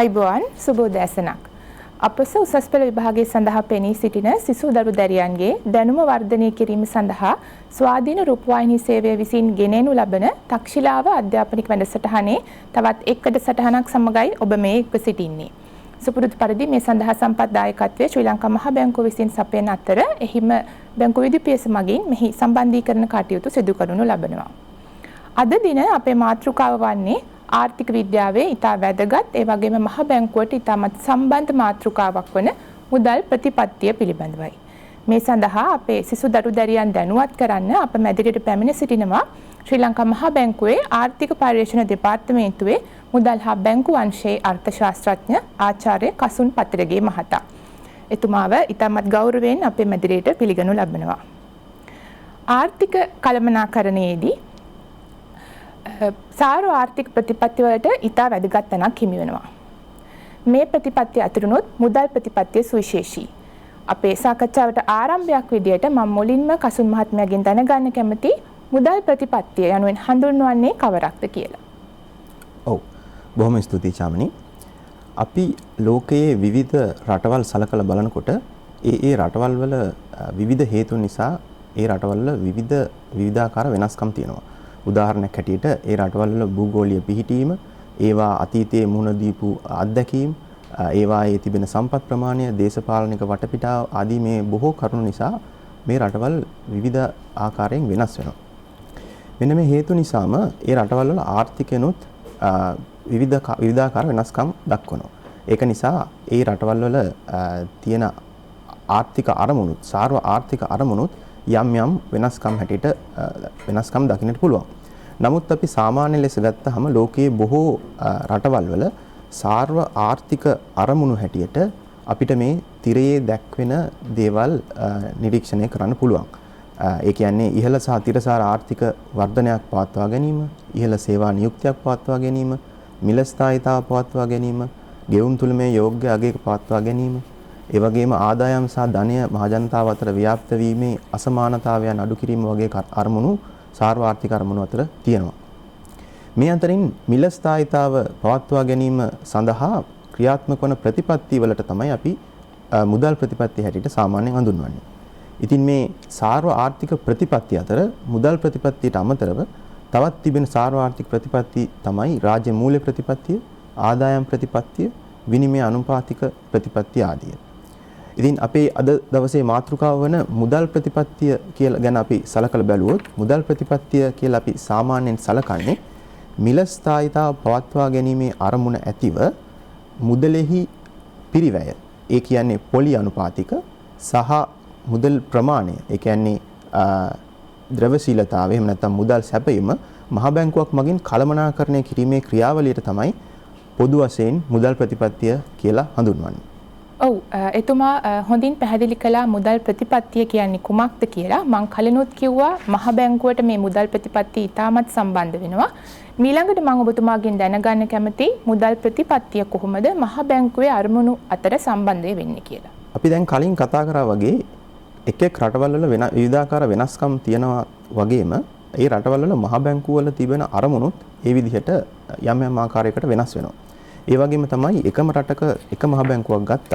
අයිබෝවන් සුබෝදෑසනක්. අපස උසස් පෙළ විභාගයේ සඳහා පෙනී සිටින සිසු දරු දැරියන්ගේ දැනුම වර්ධනය කිරීම සඳහා ස්වාධීන රූපවාහිනී සේවය විසින් ගෙනෙනු ලබන තක්ෂිලාව අධ්‍යාපනික වැඩසටහනේ තවත් එක් වැඩසටහනක් සමගයි ඔබ මේ එක්ව සිටින්නේ. සුපුරුදු පරිදි මේ සඳහා සම්පත් දායකත්වයේ ශ්‍රී ලංකා මහ බැංකුව විසින් සපයන අතර එහිම බැංකු විදුපියස මගින් මෙහි සම්බන්ධීකරණ කටයුතු සිදු කරනු ලබනවා. අද දින අපේ මාතෘකාව වන්නේ ආර්ථික විද්‍යාවේ ඉතා වැදගත් ඒ වගේම මහ බැංකුවට ඉතාමත් සම්බන්ධ මාතෘකාවක් වන මුදල් ප්‍රතිපත්තිය පිළිබඳවයි. මේ සඳහා අපේ සිසු දරු දැරියන් දැනුවත් කරන්න අප මැදිරියට පැමිණ සිටිනවා ශ්‍රී ලංකා මහ බැංකුවේ ආර්ථික පර්යේෂණ දෙපාර්තමේන්තුවේ මුදල් හා බැංකු අංශයේ අර්ථශාස්ත්‍රඥ ආචාර්ය කසුන් පතිරගේ මහතා. එතුමාව ඉතාමත් ගෞරවයෙන් අපේ මැදිරියට පිළිගනු ලබනවා. ආර්ථික කළමනාකරණයේදී සාර ආර්ථික ප්‍රතිපත්ති වලට ඉතා වැදගත් තැනක් හිමි වෙනවා. මේ ප්‍රතිපත්ති අතරිනුත් මුදල් ප්‍රතිපත්තිය සුවිශේෂී. අපේ සාකච්ඡාවට ආරම්භයක් විදියට මම මුලින්ම කසුන් මහත්මයාගෙන් දැනගන්න කැමති මුදල් ප්‍රතිපත්තිය යනුවෙන් හඳුන්වන්නේ කවරක්ද කියලා. ඔව්. බොහොම ස්තුතියි චාමනි. අපි ලෝකයේ විවිධ රටවල් සලකලා බලනකොට ඒ රටවල් වල විවිධ හේතුන් නිසා ඒ රටවල විවිධාකාර වෙනස්කම් තියෙනවා. උදාහරණයක් හැටියට ඒ රටවල් වල භූගෝලීය පිහිටීම, ඒවා අතීතයේ මුහුණ දීපු අත්දැකීම්, ඒවායේ තිබෙන සම්පත් ප්‍රමාණය, දේශපාලනික වටපිටාව ආදී මේ බොහෝ කරුණු නිසා මේ රටවල් විවිධ ආකාරයෙන් වෙනස් වෙනවා. මෙන්න මේ හේතු නිසාම ඒ රටවල් වල ආර්ථිකයනොත් විවිධාකාර වෙනස්කම් දක්වනවා. ඒක නිසා ඒ රටවල් වල තියෙන ආර්ථික අරමුණුත්, සාර්ව ආර්ථික අරමුණුත් යම් වෙනස්කම් හැටියට වෙනස්කම් දකින්නට පුළුවන්. නමුත් අපි සාමාන්‍ය ලෙස ගත්තහම ලෝකයේ බොහෝ රටවල් වල සාර්ව ආර්ථික අරමුණු හැටියට අපිට මේ තිරයේ දැක්වෙන දේවල් නිරීක්ෂණය කරන්න පුළුවන්. ඒ කියන්නේ ඉහළ සහ තිරසාර ආර්ථික වර්ධනයක් පවත්වා ගැනීම, ඉහළ සේවා නියුක්තියක් පවත්වා ගැනීම, මිල ස්ථායීතාව පවත්වා ගැනීම, ගෙවුම් තුලමේ යෝග්‍ය අගයක පවත්වා ගැනීම, ඒ වගේම ආදායම් සහ ධනය මහජනතාව අතර ව්‍යාප්ත වීමේ අසමානතාවයන් අඩු කිරීම වගේ අරමුණු සාර්ව ආර්ථික අරමුණු අතර තියෙනවා. මේ අතරින් මිල ස්ථායීතාව පවත්වා ගැනීම සඳහා ක්‍රියාත්මක වන ප්‍රතිපත්ති වලට තමයි අපි මුදල් ප්‍රතිපත්ති හැටියට සාමාන්‍යයෙන් හඳුන්වන්නේ. ඉතින් මේ සාර්ව ආර්ථික ප්‍රතිපත්ති අතර මුදල් ප්‍රතිපත්තියට අමතරව තවත් තිබෙන සාර්ව ආර්ථික ප්‍රතිපත්ති තමයි රාජ්‍ය මූල්‍ය ප්‍රතිපත්තිය, ආදායම් ප්‍රතිපත්තිය, විනිමය අනුපාතික ප්‍රතිපත්තිය ආදිය. ඉතින් අපේ අද දවසේ මාතෘකාව වන මුදල් ප්‍රතිපත්තිය කියලා ගැන අපි සලකලා බැලුවොත් මුදල් ප්‍රතිපත්තිය කියලා අපි සාමාන්‍යයෙන් සලකන්නේ මිල ස්ථායීතාව පවත්වා ගැනීමේ අරමුණ ඇතිව මුදලෙහි පිරිවැය, ඒ කියන්නේ පොලි අනුපාතික සහ මුදල් ප්‍රමාණය, ඒ කියන්නේ ද්‍රවශීලතාවය, එහෙම නැත්නම් මුදල් සැපයීම මහ බැංකුවක් මගින් කළමනාකරණය කිරීමේ ක්‍රියාවලියට තමයි පොදු වශයෙන් මුදල් ප්‍රතිපත්තිය කියලා හඳුන්වන්නේ. ඔව්, එතුමා හොඳින් පැහැදිලි කළා මුදල් ප්‍රතිපත්තිය කියන්නේ කුමක්ද කියලා. මම කලිනුත් කිව්වා මහ බැංකුවට මේ මුදල් ප්‍රතිපත්තිය ඉතාමත් සම්බන්ධ වෙනවා. ඊළඟට මම ඔබතුමාගෙන් දැනගන්න කැමති මුදල් ප්‍රතිපත්තිය කොහොමද මහ බැංකුවේ අරමුණු අතර සම්බන්ධය වෙන්නේ කියලා. අපි දැන් කලින් කතා කරා වගේ එක් රටවල් වල විවිධාකාර වෙනස්කම් තියෙනවා වගේම ඒ රටවල් වල මහ බැංකුව වල තිබෙන අරමුණුත් ඒ විදිහට යම් ආකාරයකට වෙනස් වෙනවා. ඒ වගේම තමයි එකම රටක එක මහ බැංකුවක් ගත්තත්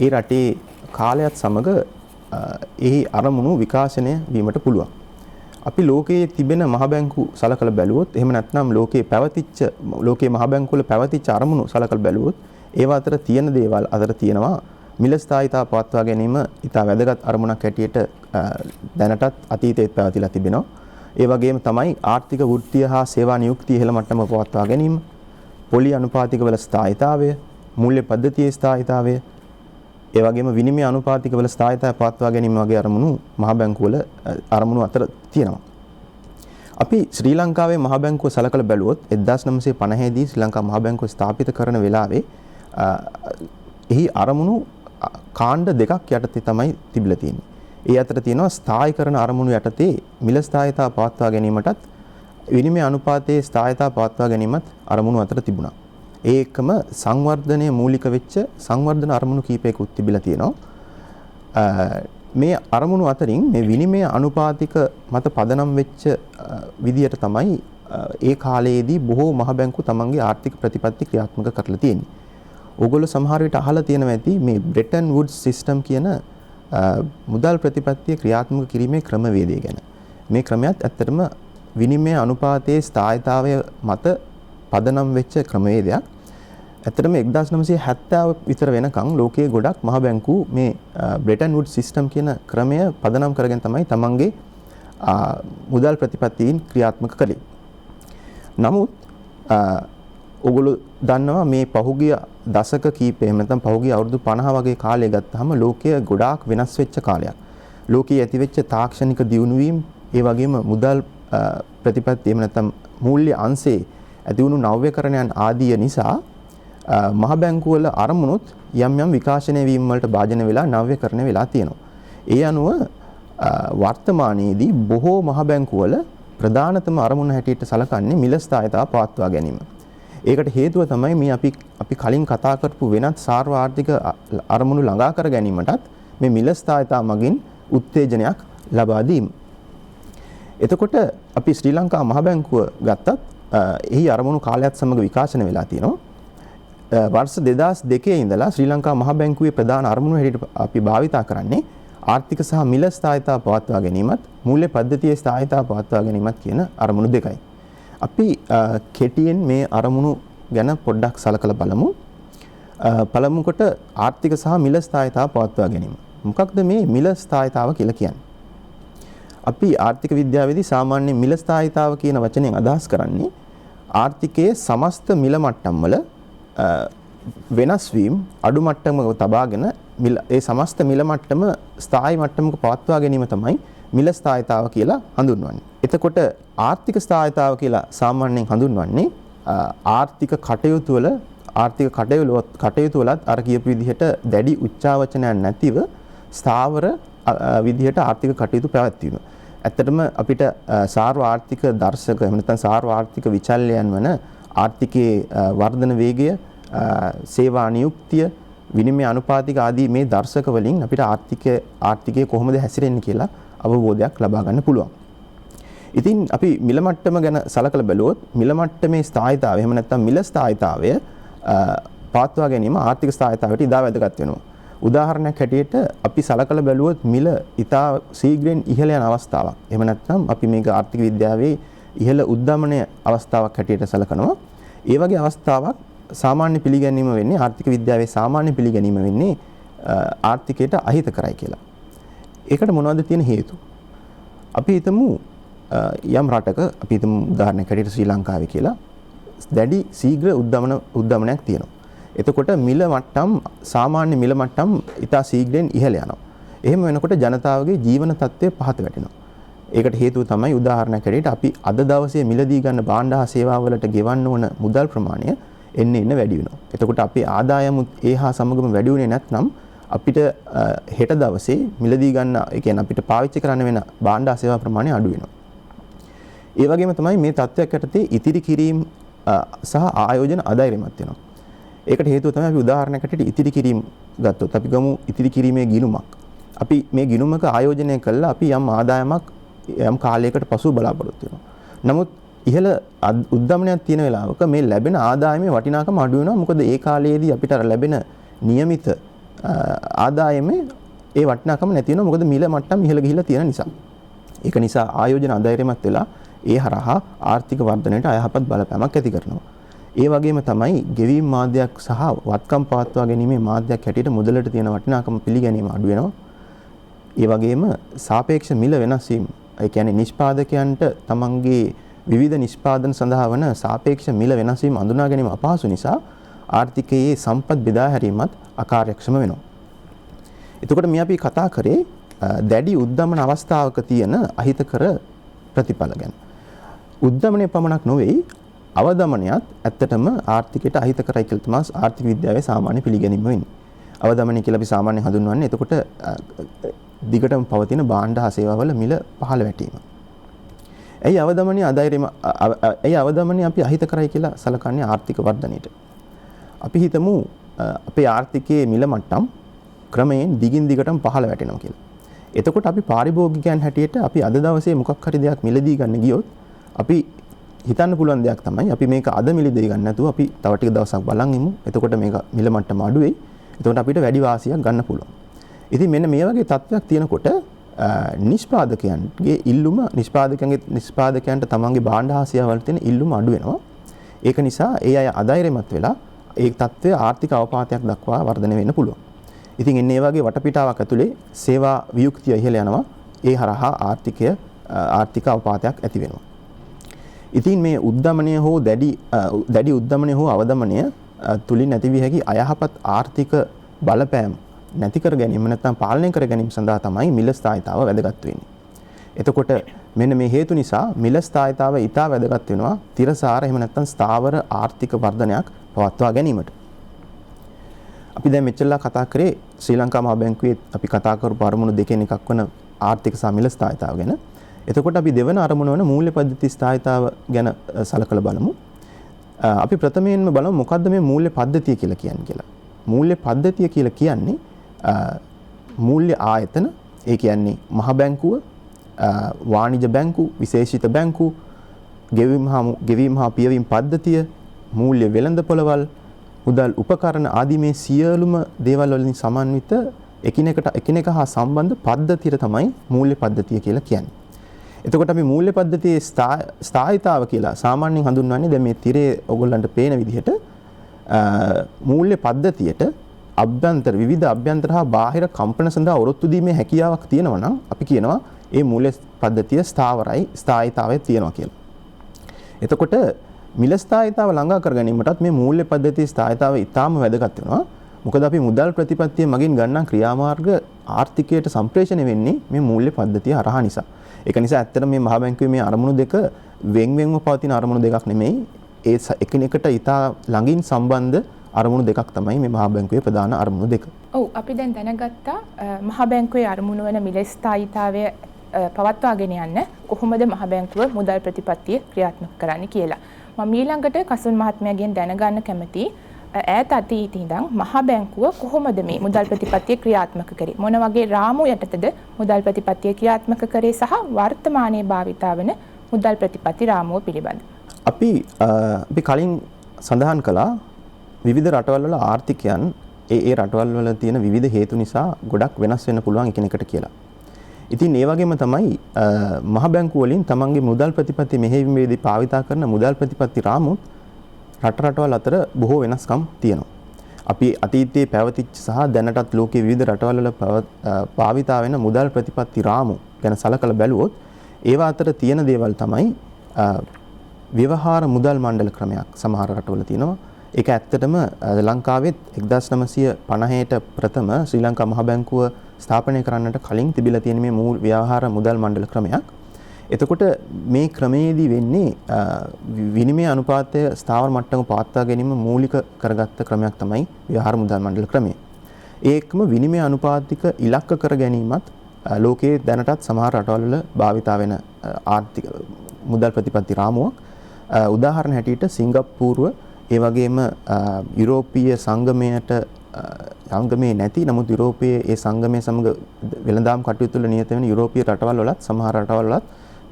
ඒ රටේ කාලයත් සමග එහි අරමුණු විකාශනය වීමට පුළුවන්. අපි ලෝකයේ තිබෙන මහ බැංකු සලකලා බැලුවොත්, එහෙම නැත්නම් ලෝකයේ මහ බැංකු වල පැවතිච්ච අරමුණු සලකලා බැලුවොත් ඒවා අතර තියෙන දේවල් අතර තියෙනවා මිල ස්ථායීතාව පවත්වා ගැනීම ඉතා වැදගත් අරමුණක් හැටියට දැනටත් අතීතයේත් පැවතිලා තිබෙනවා. ඒ වගේම තමයි ආර්ථික වෘත්තීය හා සේවා නියුක්තිය ඉහළ මට්ටම පවත්වා ගැනීම, පොලි අනුපාතික වල ස්ථායීතාවය, මූල්‍ය පද්ධතියේ ස්ථායීතාවය, ඒ වගේම විනිමය අනුපාතික වල ස්ථායීතාවය පවත්වා ගැනීම වගේ අරමුණු මහ බැංකුව වල අරමුණු අතර තියෙනවා. අපි ශ්‍රී ලංකාවේ මහ බැංකුව සලකලා බැලුවොත් 1950 දී ශ්‍රී ලංකා මහ බැංකුව ස්ථාපිත කරන වෙලාවේ එහි අරමුණු කාණ්ඩ දෙකක් යටතේ තමයි තිබිලා තියෙන්නේ. ඒ අතර තියෙනවා ස්ථායීකරණ අරමුණු යටතේ මිල ස්ථායීතාව පවත්වා ගැනීමටත් විනිමය අනුපාතයේ ස්ථායීතාව පවත්වා ගැනීමත් අරමුණු අතර තිබුණා. ඒ එක්කම සංවර්ධනය මූලික වෙච්ච සංවර්ධන අරමුණු කීපයකුත් තිබිලා තියෙනවා. මේ අරමුණු අතරින් මේ විනිමය අනුපාතික මත පදනම් වෙච්ච විදියට තමයි ඒ කාලයේදී බොහෝ මහ බැංකු තමන්ගේ ආර්ථික ප්‍රතිපත්ති ක්‍රියාත්මක කරලා තියෙන්නේ. ඕගොල්ලෝ සමහර විට අහලා තියෙනවා ඇති මේ බ්‍රෙටන් වුඩ්ස් සිස්ටම් කියන මුදල් ප්‍රතිපත්තිය ක්‍රියාත්මක කිරීමේ ක්‍රමවේදය ගැන. මේ ක්‍රමයක් ඇත්තටම විනිමය අනුපාතයේ ස්ථායීතාවය මත පදනම් වෙච්ච ක්‍රමවේදයක්. ඇත්තටම 1970 විතර වෙනකන් ලෝකයේ ගොඩක් මහ බැංකු මේ බ්‍රෙටන් වුඩ්ස් සිස්ටම් කියන ක්‍රමය පදනම් කරගෙන තමයි තමන්ගේ මුදල් ප්‍රතිපත්තීන් ක්‍රියාත්මක කළේ. නමුත් ඔගොල්ලෝ දන්නවා මේ පහුගිය දශක කීපෙ එහෙම නැත්නම් පහුගිය අවුරුදු 50 වගේ කාලය ගත්තාම ලෝකය ගොඩාක් වෙනස් වෙච්ච කාලයක්. ලෝකයේ ඇතිවෙච්ච තාක්ෂණික දියුණුවීම් ඒ වගේම මුදල් ප්‍රතිපත්ති එහෙම නැත්නම් මූල්‍ය අංශේ ඇති වුණු නව්‍යකරණයන් ආදිය නිසා මහ බැංකු වල අරමුණුත් යම් යම් විකාශනය වීම වලට භාජනය වෙලා නව්‍යකරණය වෙලා තියෙනවා. ඒ අනුව වර්තමානයේදී බොහෝ මහ බැංකු වල ප්‍රධානතම අරමුණ හැටියට සලකන්නේ මිල ස්ථායීතාව පවත්වා ගැනීම. ඒකට හේතුව තමයි මේ අපි කලින් කතා කරපු වෙනත් සාර්වාර්ථික අරමුණු ළඟා කර ගැනීමටත් මේ මිල ස්ථායීතාව මගින් උත්තේජනයක් ලබා දීම. එතකොට අපි ශ්‍රී ලංකා මහ බැංකුව ගත්තත් එහි අරමුණු කාලයත් සමග විකාශනය වෙලා තියෙනවා. වර්ෂ 2002 ඉඳලා ශ්‍රී ලංකා මහ බැංකුවේ ප්‍රධාන අරමුණු හැටියට අපි භාවිතා කරන්නේ ආර්ථික සහ මිල ස්ථායීතාව පවත්වා ගැනීමත් මූල්‍ය පද්ධතියේ ස්ථායීතාව පවත්වා ගැනීමත් කියන අරමුණු දෙකයි. අපි කෙටියෙන් මේ අරමුණු ගැන පොඩ්ඩක් සලකලා බලමු. පළමු කොට ආර්ථික සහ මිල ස්ථායීතාව පවත්වා ගැනීම. මොකක්ද මේ මිල ස්ථායීතාව කියලා කියන්නේ? අපි ආර්ථික විද්‍යාවේදී සාමාන්‍ය මිල ස්ථායීතාව කියන වචනයෙන් අදහස් කරන්නේ ආර්ථිකයේ සමස්ත මිල මට්ටම් වල වෙනස් වීම අඩු මට්ටමක තබාගෙන ඒ සමස්ත මිල මට්ටම ස්ථායී මට්ටමක පවත්වා ගැනීම තමයි මිල ස්ථායීතාව කියලා හඳුන්වන්නේ. එතකොට ආර්ථික ස්ථායීතාව කියලා සාමාන්‍යයෙන් හඳුන්වන්නේ ආර්ථික කටයුතු වලත් අර කියපු විදිහට දැඩි උච්චාවචනයක් නැතිව ස්ථාවර විදිහට ආර්ථික කටයුතු පැවැත්වීම. ඇත්තටම අපිට සාර්ව ආර්ථික දර්ශක එහෙම නැත්නම් සාර්ව ආර්ථික විචල්යයන් වන ආර්ථිකයේ වර්ධන වේගය, සේවා නියුක්තිය, විනිමය අනුපාතික ආදී මේ දර්ශක වලින් අපිට ආර්ථිකයේ කොහොමද හැසිරෙන්නේ කියලා අවබෝධයක් ලබා ගන්න පුළුවන්. ඉතින් අපි මිල මට්ටම ගැන සලකලා බැලුවොත් මිල මට්ටමේ ස්ථායීතාවය එහෙම නැත්නම් මිල ස්ථායීතාවය පවත්වා ගැනීම ආර්ථික ස්ථායීතාවයට ඉතා වැදගත් වෙනවා. උදාහරණයක් හැටියට අපි සලකලා බැලුවොත් මිල ඉතා ශීඝ්‍රයෙන් ඉහළ යන අවස්ථාවක්. එහෙම නැත්නම් අපි මේක ආර්ථික විද්‍යාවේ ඉහළ උද්දමනය අවස්ථාවක් හැටියට සලකනවා. ඒ වගේ අවස්ථාවක් සාමාන්‍ය පිළිගැනීම වෙන්නේ ආර්ථික විද්‍යාවේ සාමාන්‍ය පිළිගැනීම වෙන්නේ ආර්ථිකයට අහිතකරයි කියලා. ඒකට මොනවද තියෙන හේතු? අපි හිතමු යම් රටක අපි හිතමු උදාහරණයක් හැටියට ශ්‍රී ලංකාවේ කියලා දැඩි ශීඝ්‍ර උද්දමනයක් තියෙනවා. එතකොට මිල මට්ටම් සාමාන්‍ය මිල මට්ටම් ඉතා ශීඝ්‍රයෙන් ඉහළ යනවා. එහෙම වෙනකොට ජනතාවගේ ජීවන තත්ත්වය පහත වැටෙනවා. ඒකට හේතුව තමයි උදාහරණයක් හැටියට අපි අද දවසේ මිලදී ගන්න භාණ්ඩ හා සේවා වලට ගෙවන්න ඕන මුදල් ප්‍රමාණය එන්න වැඩි වෙනවා. එතකොට අපේ ආදායමුත් ඒ හා සමගම වැඩි වුණේ නැත්නම් අපිට හෙට දවසේ මිලදී ගන්න ඒ කියන්නේ අපිට පාවිච්චි කරන්න වෙන භාණ්ඩ හා සේවා ප්‍රමාණය අඩු වෙනවා. ඒ වගේම තමයි මේ තත්ත්වයක් යටතේ ඉතිරි කිරීම සහ ආයෝජන අධෛර්යමත් වෙනවා. ඒකට හේතුව තමයි අපි උදාහරණයක් හැටියට ඉතිරි කිරීම ගත්තොත් අපි ගමු ඉතිරි කිරීමේ ගිණුමක්. අපි මේ ගිණුමක ආයෝජනය කළා අපි යම් ආදායමක් යම් කාලයකට පසුව බලාපොරොත්තු වෙනවා. නමුත් ඉහළ උද්දමනයක් තියෙන වෙලාවක මේ ලැබෙන ආදායමේ වටිනාකම අඩු වෙනවා. මොකද ඒ කාලයේදී අපිට අර ලැබෙන નિયમિત ආදායමේ ඒ වටිනාකම නැති වෙනවා. මොකද මිල මට්ටම් ඉහළ ගිහිලා තියෙන නිසා. ඒක නිසා ආයෝජන අධෛර්යමත් වෙලා ඒ හරහා ආර්ථික වර්ධනයට අයහපත් බලපෑමක් ඇති කරනවා. ඒ වගේම තමයි ගෙවීම් මාධ්‍යයක් සහ වත්කම් පවත්වා ගැනීමේ මාධ්‍යයක් හැටියට මුදලට තියෙන වටිනාකම පිළිගැනීම අඩු වෙනවා. ඒ වගේම සාපේක්ෂ මිල වෙනස් වීම, ඒ කියන්නේ නිෂ්පාදකයන්ට තමන්ගේ විවිධ නිෂ්පාදන සඳහා වන සාපේක්ෂ මිල වෙනස් වීම අඳුනා ගැනීම අපහසු නිසා ආර්ථිකයේ සම්පත් බෙදා හැරීමත් අකාර්යක්ෂම වෙනවා. එතකොට මේ අපි කතා කරේ දැඩි උද්දමන අවස්ථාවක තියෙන අහිතකර ප්‍රතිඵල ගැන. උද්දමනය පමණක් නොවේ අවදමනයත් ඇත්තටම ආර්ථිකයට අහිතකරයි කියලා තමයි ආර්ථික විද්‍යාවේ සාමාන්‍ය පිළිගැනීම වෙන්නේ. අවදමනය කියලා අපි සාමාන්‍යයෙන් හඳුන්වන්නේ එතකොට දිගටම පවතින භාණ්ඩ හා සේවාවල මිල පහළ වැටීම. ඇයි අවදමනය අපි අහිතකරයි කියලා සලකන්නේ ආර්ථික වර්ධනයට? අපි හිතමු අපේ ආර්ථිකයේ මිල මට්ටම් ක්‍රමයෙන් දිගින් දිගටම පහළ වැටෙනවා කියලා. එතකොට අපි පාරිභෝගිකයන් හැටියට අපි අද දවසේ මොකක් හරි දෙයක් මිලදී ගන්න ගියොත් අපි හිතන්න පුළුවන් දෙයක් තමයි අපි මේක අද මිලදී ගන්න නැතුව අපි තව ටික දවසක් බලන් ඉමු. එතකොට මේක මිල මට්ටම අඩු වෙයි. එතකොට අපිට වැඩි වාසියක් ගන්න පුළුවන්. ඉතින් මෙන්න මේ වගේ තත්ත්වයක් තියෙනකොට නිෂ්පාදකයන්ගේ ඉල්ලුම නිෂ්පාදකයන්ට තමන්ගේ භාණ්ඩ හාසියාවල් තියෙන ඉල්ලුම අඩු වෙනවා. ඒක නිසා ඒ අය අධෛර්යමත් වෙලා ඒ තත්ත්වය ආර්ථික අවපාතයක් දක්වා වර්ධනය වෙන්න පුළුවන්. ඉතින් එන්නේ මේ වගේ වටපිටාවක් ඇතුලේ සේවා වියුක්තිය ඉහළ යනවා. ඒ හරහා ආර්ථික අවපාතයක් ඇති වෙනවා. ඉතින් මේ උද්දමනය හෝ දැඩි උද්දමනය හෝ අවදමනය තුලින් නැති විය හැකි අයහපත් ආර්ථික බලපෑම් නැති කර ගැනීම නැත්නම් පාලනය කර ගැනීම සඳහා තමයි මිල ස්ථායීතාව වැදගත් වෙන්නේ. එතකොට මෙන්න මේ හේතු නිසා මිල ස්ථායීතාව ඉතා වැදගත් වෙනවා තිරසාර එහෙම නැත්නම් ස්ථාවර ආර්ථික වර්ධනයක් පවත්වා ගැනීමට. අපි දැන් මෙච්චරලා කතා කරේ ශ්‍රී ලංකා මහා බැංකුවේ අපි කතා කරපු අරමුණු දෙකෙන් එකක් වන ආර්ථික සහ මිල ස්ථායීතාව ගැන. එතකොට අපි දෙවන අරමුණ වන මූල්‍ය පද්ධති ස්ථායීතාව ගැන සලකලා බලමු. අපි ප්‍රථමයෙන්ම බලමු මොකද්ද මේ මූල්‍ය පද්ධතිය කියලා කියන්නේ කියලා. මූල්‍ය පද්ධතිය කියලා කියන්නේ මූල්‍ය ආයතන, ඒ කියන්නේ මහ බැංකුව, වාණිජ බැංකු, විශේෂිත බැංකු, ගෙවීම හා පියවීම පද්ධතිය, මූල්‍ය වෙළඳපොළවල්, මුදල් උපකරණ ආදී මේ සියලුම දේවල් වලින් සමන්විත එකිනෙක හා සම්බන්ධ පද්ධතියට තමයි මූල්‍ය පද්ධතිය කියලා කියන්නේ. එතකොට අපි මූල්‍ය පද්ධතියේ ස්ථායීතාව කියලා සාමාන්‍යයෙන් හඳුන්වන්නේ දැන් මේ තිරේ ඔයගොල්ලන්ට පේන විදිහට මූල්‍ය පද්ධතියට විවිධ අභ්‍යන්තර හා බාහිර කම්පන සඳහා ඔරොත්තු දීමේ හැකියාවක් තියෙනවා නම් අපි කියනවා ඒ මූල්‍ය පද්ධතිය ස්ථාවරයි, ස්ථායීතාවය තියෙනවා කියලා. එතකොට මිල ස්ථායීතාව ළඟා කර ගැනීමටත් මේ මූල්‍ය පද්ධතියේ ස්ථායීතාව ඉතාම වැදගත් වෙනවා. මොකද අපි මුදල් ප්‍රතිපත්තිය මගින් ගන්නා ක්‍රියාමාර්ග ආර්ථිකයට සම්ප්‍රේෂණය වෙන්නේ මේ මූල්‍ය පද්ධතිය හරහා නිසා. ඒක නිසා ඇත්තට මේ මහා බැංකුවේ මේ අරමුණු දෙක වෙන්වෙන්ව පවතින අරමුණු දෙකක් නෙමෙයි. ඒ එකිනෙකට ඉතා ළඟින් සම්බන්ධ අරමුණු දෙකක් තමයි මේ මහා බැංකුවේ ප්‍රධාන අරමුණු දෙක. ඔව් අපි දැන් දැනගත්තා මහා බැංකුවේ අරමුණු වන මිල ස්ථායීතාවය පවත්වාගෙන යන්න කොහොමද මහා බැංකුව මුදල් ප්‍රතිපත්තිය ක්‍රියාත්මක කරන්නේ කියලා. මම ඊළඟට කසුන් මහත්මයාගෙන් දැනගන්න කැමතියි ඈත අතීතයේ ඉඳන් මහා බැංකුව කොහොමද මේ මුදල් ප්‍රතිපත්තිය ක්‍රියාත්මක කරේ? මොන වගේ රාමු යටතේද මුදල් ප්‍රතිපත්තිය ක්‍රියාත්මක කරේ සහ වර්තමානයේ භාවිතා වන මුදල් ප්‍රතිපත්ති රාමුව පිළිබඳ. අපි කලින් සඳහන් කළා විවිධ රටවල් වල ආර්ථිකයන් ඒ රටවල් වල තියෙන විවිධ හේතු නිසා ගොඩක් වෙනස් වෙන්න පුළුවන් එකිනෙකට කියලා. ඉතින් ඒ වගේම තමයි මහ බැංකු වලින් තමන්ගේ මුදල් ප්‍රතිපත්ති මෙහෙයීමේදී භාවිතා කරන මුදල් ප්‍රතිපත්ති රාමුත් රටවල් අතර බොහෝ වෙනස්කම් තියෙනවා. අපි අතීතයේ පැවතිච්ච සහ දැනටත් ලෝකයේ විවිධ රටවල් වල භාවිතා වෙන මුදල් ප්‍රතිපත්ති රාමු ගැන සලකලා බැලුවොත් ඒවා අතර තියෙන දේවල් තමයි ව්‍යවහාර මුදල් මණ්ඩල ක්‍රමයක් සමහර රටවල තියෙනවා. ඒක ඇත්තටම ලංකාවෙත් 1950ට ප්‍රථම ශ්‍රී ලංකා මහ බැංකුව ස්ථාපනය කරන්නට කලින් තිබිලා තියෙන මේ මූල ව්‍යවහාර මුදල් මණ්ඩල ක්‍රමයක්. එතකොට මේ ක්‍රමයේදී වෙන්නේ විනිමය අනුපාතය ස්ථාවර මට්ටමක පවත්වා ගැනීම මූලික කරගත්ත ක්‍රමයක් තමයි ව්‍යවහාර මුදල් මණ්ඩල ක්‍රමය. ඒකම විනිමය අනුපාතික ඉලක්ක කර ගැනීමත් ලෝකයේ දැනටත් සමහර රටවල් වල භාවිතා වෙන ආර්ථික මුදල් ප්‍රතිපත්ති රාමුවක්. උදාහරණ හැටියට සිංගප්පූරුව ඒ වගේම යුරෝපීය සංගමයේ නැති නමුත් යුරෝපයේ ඒ සංගමයේ සමග වෙළඳාම් කටයුතු වල නියත වෙන යුරෝපීය රටවල් වලත් සමහර රටවල් වලත්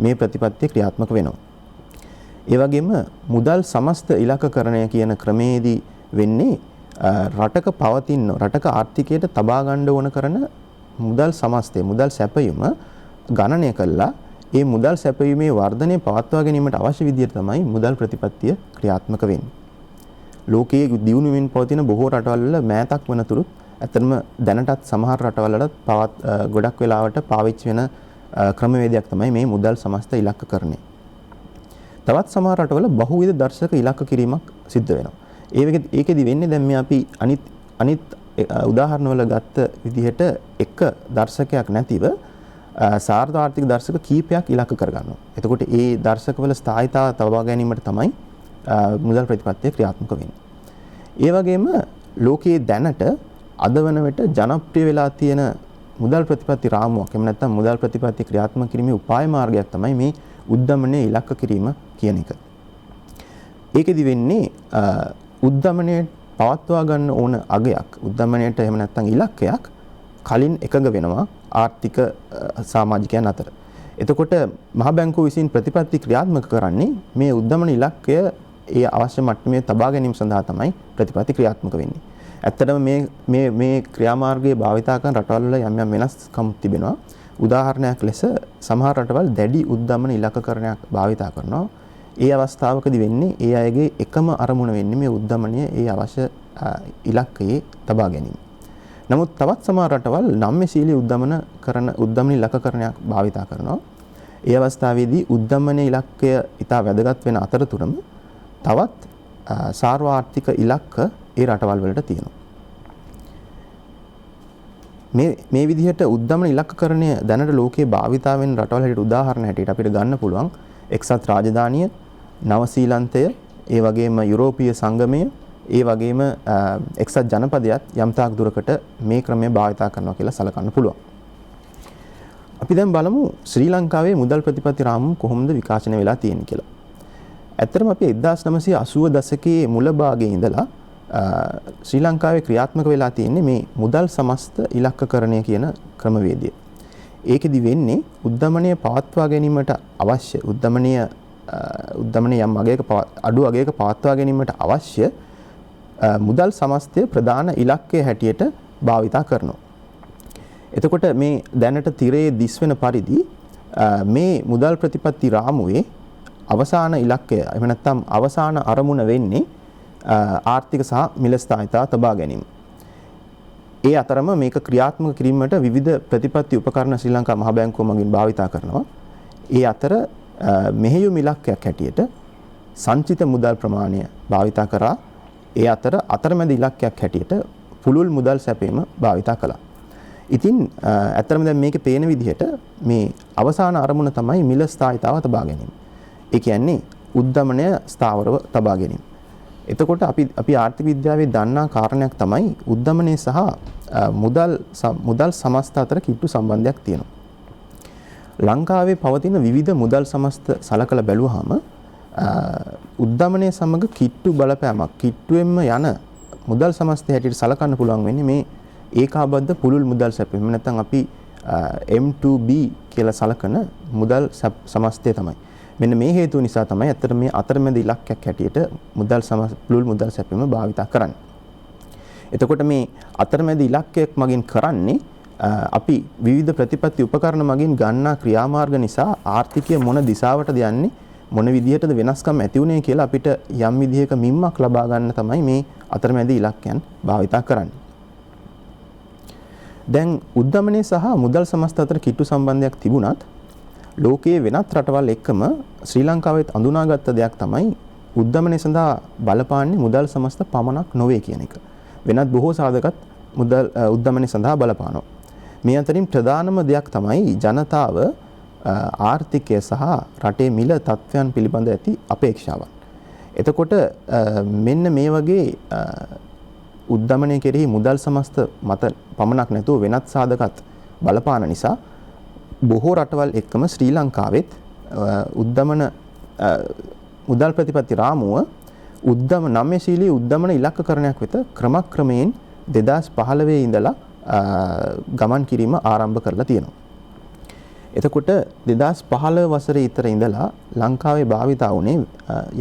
මේ ප්‍රතිපත්තිය ක්‍රියාත්මක වෙනවා. ඒ වගේම මුදල් සමස්ත ඉලක්කකරණය කියන ක්‍රමයේදී වෙන්නේ රටක ආර්ථිකයට තබා ගන්න ඕන කරන මුදල් සමස්තය මුදල් සැපයුම ගණනය කළා ඒ මුදල් සැපයීමේ වර්ධනය පවත්වා ගැනීමට අවශ්‍ය විදිහට තමයි මුදල් ප්‍රතිපත්තිය ක්‍රියාත්මක වෙන්නේ. ලෝකයේ දියුණු වෙමින් පවතින බොහෝ රටවල් වල මෑතක් වනතුරුත් ඇත්තටම දැනටත් සමහර රටවල් වල ගොඩක් වෙලාවට පාවිච්චි වෙන ක්‍රමවේදයක් තමයි මේ මුදල් සමස්ත ඉලක්කකරණය. තවත් සමහර රටවල බහුවිධ දර්ශක ඉලක්ක කිරීමක් සිද්ධ වෙනවා. ඒකෙදි වෙන්නේ දැන් මේ අපි අනිත් උදාහරණ වල ගත්ත විදිහට එක දර්ශකයක් නැතිව සාර්ථක ආර්ථික දර්ශක කීපයක් ඉලක්ක කරගන්නවා. එතකොට ඒ දර්ශකවල ස්ථායීතාව තබා ගැනීමට තමයි මුදල් ප්‍රතිපත්තිය ක්‍රියාත්මක වෙන්නේ. ඒ වගේම ලෝකයේ දැනට අද වන විට ජනප්‍රිය වෙලා තියෙන මුදල් ප්‍රතිපත්ති රාමුවක් එහෙම නැත්නම් මුදල් ප්‍රතිපත්ති ක්‍රියාත්මක කිරීමේ උපාය මාර්ගයක් තමයි මේ උද්දමනයේ ඉලක්ක කිරීම කියන එක. ඒකෙදි වෙන්නේ උද්දමනයේ පවත්වා ගන්න ඕන අගයක් උද්දමනයට එහෙම නැත්නම් ඉලක්කයක් කලින් එකඟ වෙනවා ආර්ථික සමාජිකයන් අතර. එතකොට මහ බැංකුව විසින් ප්‍රතිපත්ති ක්‍රියාත්මක කරන්නේ මේ උද්දමන ඉලක්කය ඒ අවශ්‍ය මට්ටමේ තබා ගැනීම සඳහා තමයි ප්‍රතිපත්ති ක්‍රියාත්මක වෙන්නේ. ඇත්තටම මේ ක්‍රියාමාර්ගයේ භාවිතා කරන රටවල් වල යම් යම් වෙනස්කම් තිබෙනවා. උදාහරණයක් ලෙස සමහර රටවල් දැඩි උද්දමන ඉලක්කකරණයක් භාවිතා කරනවා. ඒ අවස්ථාවකදී වෙන්නේ ඒ අයගේ එකම අරමුණ වෙන්නේ මේ උද්දමනය ඒ අවශ්‍ය ඉලක්කයේ තබා ගැනීම. නමුත් තවත් සමහර රටවල් නම්‍යශීලී උද්දමන ඉලක්කකරණයක් භාවිතා කරනවා. ඒ අවස්ථාවේදී උද්දමන ඉලක්කය ඉතා වැදගත් වෙන අතරතුරම තවත් සාර්වාර්ථික ඉලක්ක ඒ රටවල් වලට තියෙනවා. මේ විදිහට උද්දමන ඉලක්කකරණය දැනට ලෝකයේ භාවිතා වෙන රටවල් හැටියට උදාහරණ හැටියට අපිට ගන්න පුළුවන් එක්සත් රාජධානිය, නවසීලන්තය, ඒ වගේම යුරෝපීය සංගමය, ඒ වගේම එක්සත් ජනපදයත් යම් තාක් දුරකට මේ ක්‍රමය භාවිතා කරනවා කියලා සලකන්න පුළුවන්. අපි දැන් බලමු ශ්‍රී ලංකාවේ මුදල් ප්‍රතිපත්ති රාමුව කොහොමද විකාශනය වෙලා තියෙන්නේ කියලා. ඇත්තටම අපි 1980 දශකයේ මුල භාගයේ ඉඳලා ශ්‍රී ලංකාවේ ක්‍රියාත්මක වෙලා තියෙන්නේ මේ මුදල් සමස්ත ඉලක්කකරණය කියන ක්‍රමවේදය. ඒකෙදි වෙන්නේ උද්දමනය පවත්වා ගැනීමට අවශ්‍ය උද්දමනය යම් අඩු අගයක පවත්වා ගැනීමට අවශ්‍ය මුදල් සමස්තය ප්‍රධාන ඉලක්කය හැටියට භාවිතා කරනවා. එතකොට මේ දැනට තිරයේ දිස්වෙන පරිදි මේ මුදල් ප්‍රතිපත්ති රාමුවේ අවසාන ඉලක්කය එහෙම නැත්නම් අවසාන අරමුණ වෙන්නේ ආර්ථික සහ මිල ස්ථායීතාව තබා ගැනීම. ඒ අතරම මේක ක්‍රියාත්මක කිරීමට විවිධ ප්‍රතිපත්ති උපකරණ ශ්‍රී ලංකා මහ බැංකුව මගින් භාවිතා කරනවා. ඒ අතර මෙහෙයුම් ඉලක්කයක් හැටියට සංචිත මුදල් ප්‍රමාණය භාවිතා කරා. ඒ අතර අතරමැද ඉලක්කයක් හැටියට පුළුල් මුදල් සැපීම භාවිතා කළා. ඉතින් ඇත්තටම දැන් මේකේ පේන විදිහට මේ අවසාන අරමුණ තමයි මිල ස්ථායීතාව තබා ගැනීම. ඒ කියන්නේ උද්දමනය ස්ථාවරව තබා ගැනීම. එතකොට අපි ආර්ථික විද්‍යාවේ දන්නා කාරණයක් තමයි උද්දමනය සහ මුදල් සමස්ත අතර කිට්ටු සම්බන්ධයක් තියෙනවා. ලංකාවේ පවතින විවිධ මුදල් සමස්ත සලකලා බැලුවාම උද්දමනය සමග කිට්ටු බලපෑමක් කිට්ටුවෙන්ම යන මුදල් සමස්තය හැටියට සලකන්න පුළුවන් වෙන්නේ මේ ඒකාබද්ධ පුළුල් මුදල් සැපීම. නැත්නම් අපි M2B කියලා සලකන මුදල් සමස්තය තමයි. මෙන්න මේ හේතුව නිසා තමයි ඇත්තට මේ අතරමැද ඉලක්කයක් හැටියට පුළුල් මුදල් සැපීම භාවිතා කරන්නේ. එතකොට මේ අතරමැද ඉලක්කයක් මගින් කරන්නේ අපි විවිධ ප්‍රතිපත්ති උපකරණ මගින් ගන්නා ක්‍රියාමාර්ග නිසා ආර්ථිකය මොන දිශාවටද යන්නේ මොන විදිහටද වෙනස්කම් ඇති වුනේ කියලා අපිට යම් විදිහක මිම්මක් ලබා ගන්න තමයි මේ අතරමැද ඉලක්කයන් භාවිතා කරන්නේ. දැන් උද්දමනය සහ මුදල් සමස්ත අතර කිට්ටු සම්බන්ධයක් තිබුණත් ලෝකයේ වෙනත් රටවල් එක්කම ශ්‍රී ලංකාවෙත් අඳුනාගත්ත දෙයක් තමයි උද්දමනය සඳහා බලපාන්නේ මුදල් සමස්ත පමණක් නොවේ කියන එක. වෙනත් බොහෝ සාධකත් උද්දමනය සඳහා බලපානවා. මේ අතරින් ප්‍රධානම දෙයක් තමයි ජනතාව ආර්ථිකය සහ රටේ මිල තත්ත්වයන් පිළිබඳ ඇති අපේක්ෂාවන්. එතකොට මෙන්න මේ වගේ උද්දමනය කෙරෙහි මුදල් සමස්ත මත පමණක් නැතුව වෙනත් සාධකත් බලපාන නිසා බොහෝ රටවල් එක්කම ශ්‍රී ලංකාවෙත් මුදල් ප්‍රතිපත්ති රාමුව නම්‍යශීලී උද්දමන ඉලක්කකරණයක් වෙත ක්‍රමක්‍රමයෙන් 2015 ඉඳලා ගමන් කිරීම ආරම්භ කරලා තියෙනවා. එතකොට 2015 වසරේ ඉතර ඉඳලා ලංකාවේ භාවිතා වුණේ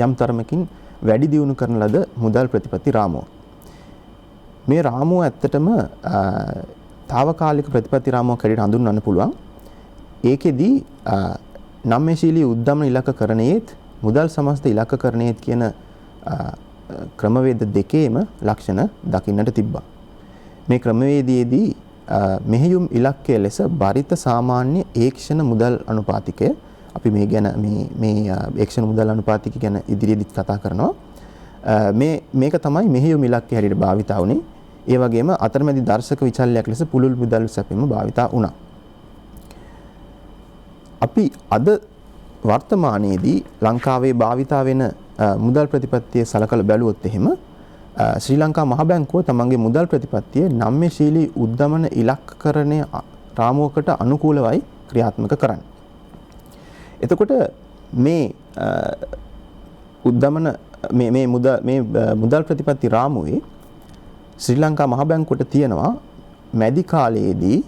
යම් තරමකින් වැඩි දියුණු කරන ලද මුදල් ප්‍රතිපත්ති රාමුව. මේ රාමුව ඇත්තටම తాවකාලික ප්‍රතිපත්ති රාමුවක් හැටියට හඳුන්වන්න පුළුවන්. ඒකෙදී නම්‍යශීලී උද්දමන ඉලක්කකරණයේත් මුදල් සමස්ත ඉලක්කකරණයේත් කියන ක්‍රමවේද දෙකේම ලක්ෂණ දකින්නට තිබ්බා. මේ ක්‍රමවේදයේදී මෙහෙයුම් ඉලක්කය ලෙස බරිත සාමාන්‍ය ඒක්ෂණ මුදල් අනුපාතිකය අපි මේ ගැන මේ ඒක්ෂණ මුදල් අනුපාතිකය ගැන ඉදිරියේදීත් කතා කරනවා. මේක තමයි මෙහෙයුම් ඉලක්කය හැටියට භාවිතා වුණේ. ඒ වගේම අතරමැදි දර්ශක විචල්යක් ලෙස පුළුල් මුදල් සැපීම භාවිතා වුණා. අපි අද වර්තමානයේදී ලංකාවේ භාවිතා වෙන මුදල් ප්‍රතිපත්තිය සලකලා බැලුවොත් එහෙම ශ්‍රී ලංකා මහ බැංකුව තමන්ගේ මුදල් ප්‍රතිපත්තිය නම්‍යශීලී උද්දමන ඉලක්කකරණය රාමුවකට අනුකූලවයි ක්‍රියාත්මක කරන්නේ. එතකොට මේ මුදල් ප්‍රතිපත්ති රාමුවේ ශ්‍රී ලංකා මහ බැංකුවට තියෙනවා මැදි කාලයේදී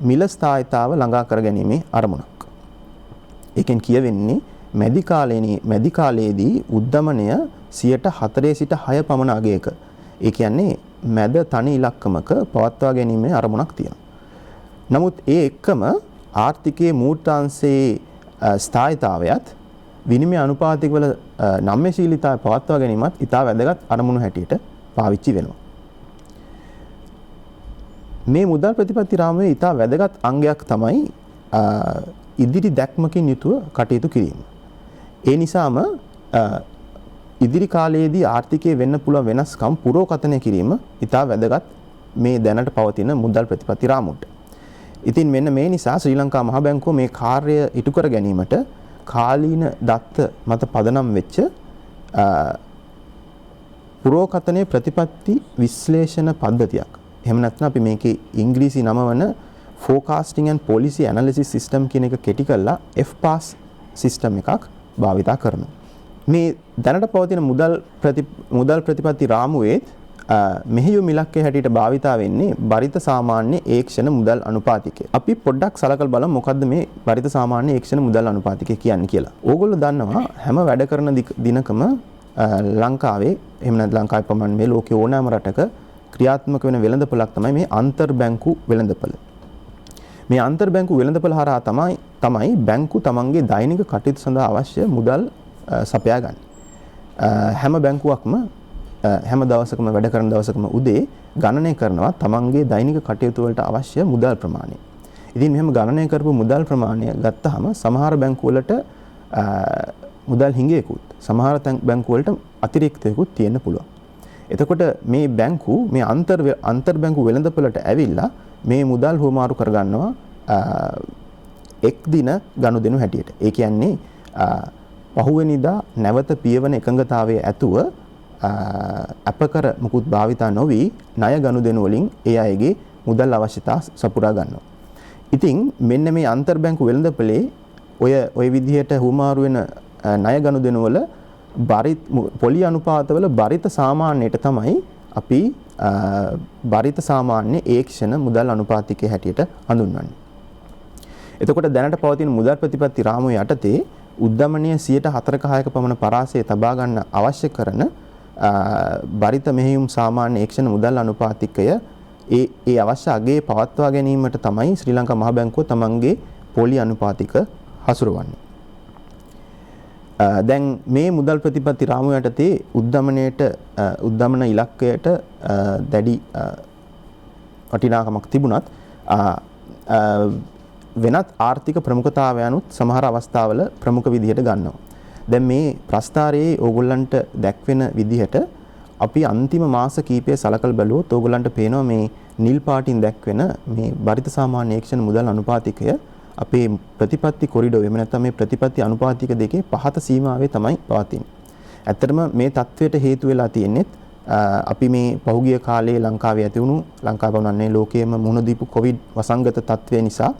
මිල ස්ථායීතාව ළඟා කර ගැනීමේ අරමුණක්. ඒකෙන් කියවෙන්නේ මැදි කාලයේදී උද්දමනය 4% සිට 6 පමණ අගයක. ඒ කියන්නේ මැද තනි ඉලක්කමක පවත්වා ගැනීමේ අරමුණක් තියෙනවා. නමුත් ඒ එක්කම ආර්ථිකයේ මූර්තාංශයේ ස්ථායීතාවයත් විනිමය අනුපාතිකවල නම්‍යශීලීතාවය පවත්වා ගැනීමත් ඉතා වැදගත් අරමුණු හැටියට පාවිච්චි වෙනවා. මේ මුදල් ප්‍රතිපත්ති රාමුවේ ඉතා වැදගත් අංගයක් තමයි ඉදිරි දැක්මකින් යුතුව කටයුතු කිරීම. ඒ නිසාම ඉදිරි කාලයේදී ආර්ථිකයේ වෙන්න පුළුවන් වෙනස්කම් පුරෝකථනය කිරීම ඉතා වැදගත් මේ දැනට පවතින මුදල් ප්‍රතිපත්ති රාමුවට. ඉතින් මෙන්න මේ නිසා ශ්‍රී ලංකා මහ බැංකුව මේ කාර්යය ඉටු කර ගැනීමට කාලීන දත්ත මත පදනම් වෙච්ච පුරෝකථනයේ ප්‍රතිපත්ති විශ්ලේෂණ පද්ධතියක්. එහෙම නැත්නම් අපි මේකේ ඉංග්‍රීසි නම වන Forecasting and Policy Analysis System කියන එක කෙටි කරලා FPAS සිස්ටම් එකක් භාවිතා කරනවා. මේ දැනට පවතින මුදල් ප්‍රතිපත්ති රාමුවේ මෙහෙයුම් ඉලක්කය හැටියට භාවිතා වෙන්නේ බරිත සාමාන්‍ය ඒක්ෂණ මුදල් අනුපාතිකය. අපි පොඩ්ඩක් සලකලා බලමු මොකද්ද මේ බරිත සාමාන්‍ය ඒක්ෂණ මුදල් අනුපාතිකය කියන්නේ කියලා. ඕගොල්ලෝ දන්නවා හැම වැඩ කරන දිනකම ලංකාවේ එහෙම නැත්නම් ලංකාවේ පමණ මේ ලෝකේ ඕනෑම රටක ක්‍රියාත්මක වෙන වෙළඳපොළක් තමයි මේ අන්තර් බැංකු වෙළඳපොළ. මේ අන්තර් බැංකු වෙළඳපොළ හරහා තමයි බැංකු තමන්ගේ දෛනික කටයුතු සඳහා අවශ්‍ය මුදල් සපයා ගන්න. හැම බැංකුවක්ම හැම දවසකම වැඩ කරන දවසකම උදේ ගණනය කරනවා තමන්ගේ දෛනික කටයුතු වලට අවශ්‍ය මුදල් ප්‍රමාණය. ඉතින් මෙහෙම ගණනය කරපු මුදල් ප්‍රමාණය ගත්තාම සමහර බැංකු වලට මුදල් හිඟයකුත් සමහර බැංකු වලට අතිරික්තයකුත් තියෙන්න පුළුවන්. එතකොට මේ බැංකු මේ අන්තර් බැංකු වෙළඳපොළට ඇවිල්ලා මේ මුදල් හුවමාරු කරගන්නවා එක් දින ගනුදෙනු හැටියට. ඒ කියන්නේ පහුවෙනිදා නැවත පියවන එකඟතාවයේ ඇතුව අපකර මුකුත් භාවිතා නොවි ණය ගනුදෙනු වලින් ඒ අයගේ මුදල් අවශ්‍යතා සපුරා ගන්නවා. ඉතින් මෙන්න මේ අන්තර් බැංකු වෙළඳපොලේ ඔය විදිහට හුවමාරු වෙන ණය ගනුදෙනු වල පොලි අනුපාතවල බරිත සාමාන්‍යයට තමයි අපි බරිත සාමාන්‍ය ඒක්ෂණ මුදල් අනුපාතිකය හැටියට හඳුන්වන්නේ. එතකොට දැනට පවතින මුදල් ප්‍රතිපත්ති රාමුව යටතේ උද්දමනය 4%ක පමණ පරාසය තබා ගන්න අවශ්‍ය කරන බරිත මෙහෙයුම් සාමාන්‍ය ඒක්ෂණ මුදල් අනුපාතිකය ඒ අවශ්‍ය අගයේ පවත්වා ගැනීමට තමයි ශ්‍රී ලංකා මහ බැංකුව තමන්ගේ පොලි අනුපාතික හසුරවන්නේ. දැන් මේ මුදල් ප්‍රතිපත්ති රාමුව යටතේ උද්දමන ඉලක්කයට දැඩි වටිනාකමක් තිබුණත් වෙනත් ආර්ථික ප්‍රමුඛතාවයන්ුත් සමහර අවස්ථාවල ප්‍රමුඛ විදිහට ගන්නවා. දැන් මේ ප්‍රස්ථාරයේ ඕගොල්ලන්ට දැක්වෙන විදිහට අපි අන්තිම මාස කීපය සලකලා බැලුවොත් ඕගොල්ලන්ට පේනවා මේ නිල් පාටින් දැක්වෙන මේ බරිත සාමාන්‍ය ඒක්ෂණ මුදල් අනුපාතිකය අපේ ප්‍රතිපත්ති කොරිඩෝ එහෙම නැත්නම් මේ ප්‍රතිපත්ති අනුපාතික දෙකේ පහත සීමාවේ තමයි පවතින්නේ. ඇත්තටම මේ තත්වයට හේතු වෙලා තියෙන්නේ අපි මේ පහුගිය කාලේ ලංකාවේ ඇති වුණු ලංකාව වුණන්නේ ලෝකයේම මුහුණ දීපු කොවිඩ් වසංගත තත්ත්වය නිසා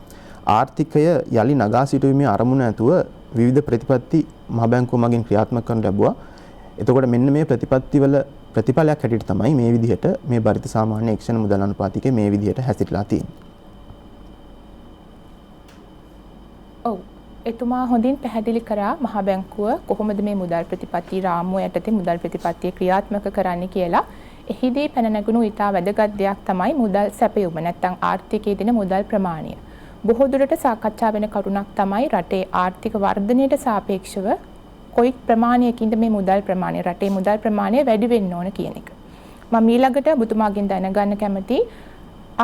ආර්ථිකය යලි නගා සිටුවීමේ අරමුණ ඇතුව විවිධ ප්‍රතිපත්ති මහ බැංකුව මගින් ක්‍රියාත්මක කරන්න ලැබුවා. එතකොට මෙන්න මේ ප්‍රතිපත්තිවල ප්‍රතිඵලයක් හැටියට තමයි මේ විදිහට මේ බරිත සාමාන්‍ය ඒක්ෂණ මුදල් අනුපාතිකය මේ විදිහට හැසිරලා තියෙන්නේ. ඔව්. එතුමා හොඳින් පැහැදිලි කරා මහ බැංකුව කොහොමද මේ මුදල් ප්‍රතිපත්ති රාමුව යටතේ මුදල් ප්‍රතිපත්තිය ක්‍රියාත්මක කරන්නේ කියලා. එහිදී පැන නැගුණු ඉතා වැදගත් දෙයක් තමයි මුදල් සැපයුම නැත්නම් ආර්ථිකයේ දෙන මුදල් ප්‍රමාණය. බොහෝ දුරට සාකච්ඡා වෙන කරුණක් තමයි රටේ ආර්ථික වර්ධනයට සාපේක්ෂව කොයි ප්‍රමාණයකින්ද මේ මුදල් ප්‍රමාණය රටේ මුදල් ප්‍රමාණය වැඩි වෙන්න ඕන කියන එක. මම ඊළඟට ඔබතුමාගෙන් දැනගන්න කැමති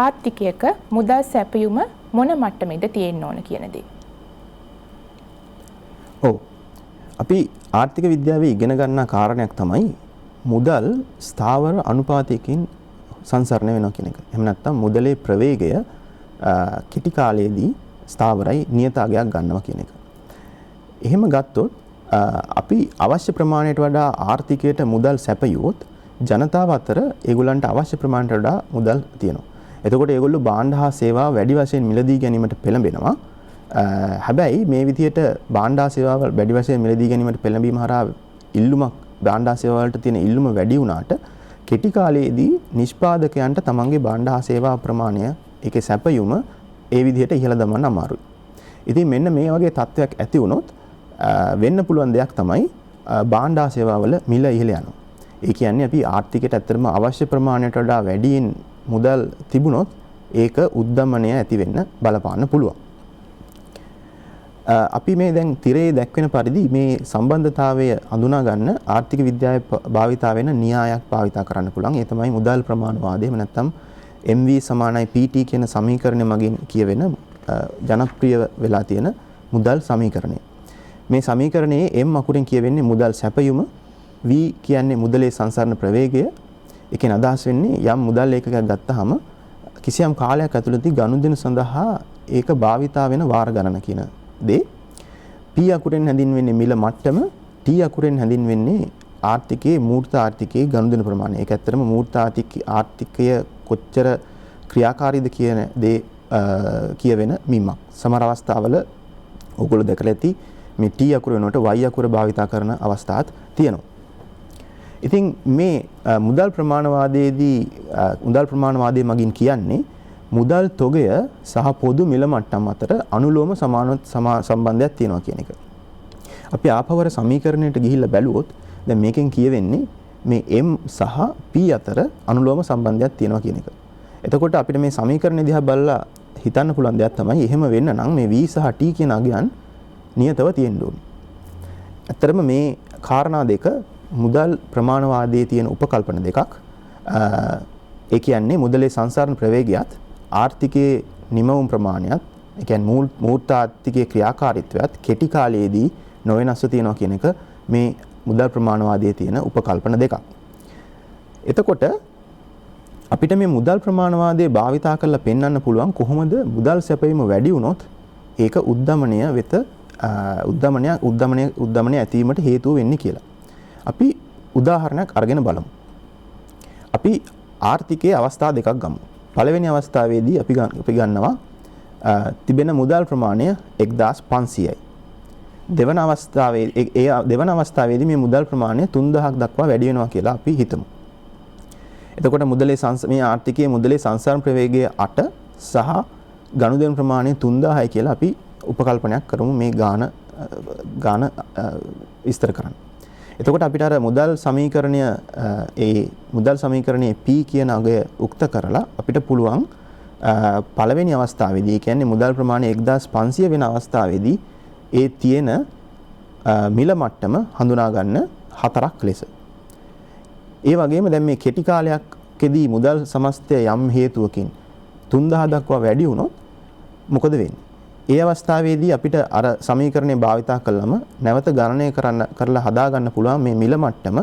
ආර්ථිකයක මුදල් සැපයුම මොන මට්ටමේද තියෙන්න ඕන කියන දේ. ඔව්. අපි ආර්ථික විද්‍යාවේ ඉගෙන ගන්න කාරණයක් තමයි මුදල් ස්ථාවර අනුපාතයකින් සංසරණය වෙනවා කියන එක. එහෙම නැත්නම් මුදලේ ප්‍රවේගය කෙටි කාලයේදී ස්ථාවරයි නියත අගයක් ගන්නවා කියන එක. එහෙම ගත්තොත් අපි අවශ්‍ය ප්‍රමාණයට වඩා ආර්ථිකයට මුදල් සැපයුවොත් ජනතාව අතර ඒගොල්ලන්ට අවශ්‍ය ප්‍රමාණයට වඩා මුදල් තියෙනවා. එතකොට ඒගොල්ලෝ භාණ්ඩ හා සේවා වැඩි වශයෙන් මිලදී ගැනීමට පෙළඹෙනවා. හැබැයි මේ විදිහට භාණ්ඩ හා සේවාවල් වැඩි වශයෙන් මිලදී ගැනීමට පෙළඹීම හරහා ඉල්ලුමක් භාණ්ඩ හා සේවා වලට තියෙන ඉල්ලුම වැඩි වුණාට කෙටි කාලයේදී නිෂ්පාදකයන්ට තමන්ගේ භාණ්ඩ හා සේවා ප්‍රමාණය ඒකේ සැපයුම ඒ විදිහට ඉහළ දමන්න අමාරුයි. ඉතින් මෙන්න මේ වගේ තත්ත්වයක් ඇති වුණොත් වෙන්න පුළුවන් දෙයක් තමයි භාණ්ඩා සේවාවල මිල ඉහළ යනවා. ඒ කියන්නේ අපි ආර්ථිකයට ඇත්තටම අවශ්‍ය ප්‍රමාණයට වඩා වැඩියෙන් මුදල් තිබුණොත් ඒක උද්දමනය ඇති වෙන්න බලපාන්න පුළුවන්. අපි මේ දැන් තිරේ දැක්වෙන පරිදි මේ සම්බන්ධතාවය හඳුනා ගන්න ආර්ථික විද්‍යාවේ භාවිතා වෙන න්‍යායක් භාවිතා කරන්න පුළුවන්. ඒ තමයි මුදල් ප්‍රමාණවාදය. එහෙම නැත්නම් MV = PT කියන සමීකරණය මගින් කියවෙන ජනප්‍රිය වෙලා තියෙන මුදල් සමීකරණය. මේ සමීකරණයේ M අකුරෙන් කියවෙන්නේ මුදල් සැපයුම, V කියන්නේ මුදලේ සංසරණ ප්‍රවේගය. ඒකෙන් අදහස් වෙන්නේ යම් මුදල් ඒකකයක් ගත්තාම කිසියම් කාලයක් ඇතුළතදී ගනුදෙනු සඳහා ඒක භාවිතා වෙන වාර ගණන කියන දේ. P අකුරෙන් හැඳින්වෙන්නේ මිල මට්ටම, T අකුරෙන් හැඳින්වෙන්නේ ආර්ථිකයේ මූර්ත ආර්ථිකයේ ගනුදෙනු ප්‍රමාණය. ඒක ඇත්තටම මූර්ත ආර්ථිකය කොච්චර ක්‍රියාකාරීද කියන දේ කියවෙන මිම්මක්. සමහර අවස්ථාවල ඔයගොල්ලෝ දැකලා ඇති මේ T අකුර වෙනුවට Y අකුර භාවිතා කරන අවස්ථාත් තියෙනවා. ඉතින් මේ මුදල් ප්‍රමාණවාදයේ මගින් කියන්නේ මුදල් තොගය සහ පොදු මිල මට්ටම් අතර අනුලෝම සම්බන්ධයක් තියෙනවා කියන එක. අපි ආපවර සමීකරණයට ගිහිල්ලා බැලුවොත් දැන් මේකෙන් කියවෙන්නේ මේ M සහ P අතර අනුලෝම සම්බන්ධයක් තියෙනවා කියන එක. එතකොට අපිට මේ සමීකරණය දිහා බලලා හිතන්න පුළුවන් දෙයක් තමයි එහෙම වෙන්න නම් මේ V සහ T කියන අගයන් නියතව තියෙන්න ඕනේ. ඇත්තටම මේ කාරණා දෙක මුදල් ප්‍රමාණවාදයේ තියෙන උපකල්පන දෙකක්. ඒ කියන්නේ මුදලේ සංසරණ ප්‍රවේගයත් ආර්ථිකයේ නිමවුම් ප්‍රමාණයත්, ඒ කියන්නේ මූර්ත ආර්ථිකයේ ක්‍රියාකාරීත්වයත් කෙටි කාලයේදී නොවෙනස්ව තියෙනවා කියන එක මේ මුදල් ප්‍රමාණවාදයේ තියෙන උපකල්පන දෙකක්. එතකොට අපිට මේ මුදල් ප්‍රමාණවාදයේ භාවිතා කරලා පෙන්වන්න පුළුවන් කොහොමද මුදල් සැපයීම වැඩි වුණොත් ඒක උද්දමනය වෙත උද්දමනය ඇතිවීමට හේතුව වෙන්නේ කියලා. අපි උදාහරණයක් අරගෙන බලමු. අපි ආර්ථිකයේ අවස්ථා දෙකක් ගමු. පළවෙනි අවස්ථාවේදී අපි ගන්නවා තිබෙන මුදල් ප්‍රමාණය 1500යි. දෙවන අවස්ථාවේදී මේ මුදල් ප්‍රමාණය 3000ක් දක්වා වැඩි වෙනවා කියලා අපි හිතමු. එතකොට මේ ආර්ථිකයේ මුදලේ සංසරණ ප්‍රවේගය 8 සහ ගනුදෙනු ප්‍රමාණය 3000යි කියලා අපි උපකල්පනයක් කරමු මේ ගාන විස්තර කරන්න. එතකොට අපිට අර මුදල් සමීකරණයේ P කියන අගය උක්ත කරලා අපිට පුළුවන් පළවෙනි අවස්ථාවේදී, ඒ කියන්නේ මුදල් ප්‍රමාණය 1500 වෙන අවස්ථාවේදී ඒ තියෙන මිල මට්ටම හඳුනා ගන්න 4ක් ලෙස. ඒ වගේම දැන් මේ කෙටි කාලයකදී මුදල් සමස්තය යම් හේතුවකින් 3000 දක්වා වැඩි වුණොත් මොකද වෙන්නේ? ඒ අවස්ථාවේදී අපිට අර සමීකරණය භාවිතා කළාම නැවත ගණනය කරලා හදා ගන්න පුළුවන් මේ මිල මට්ටම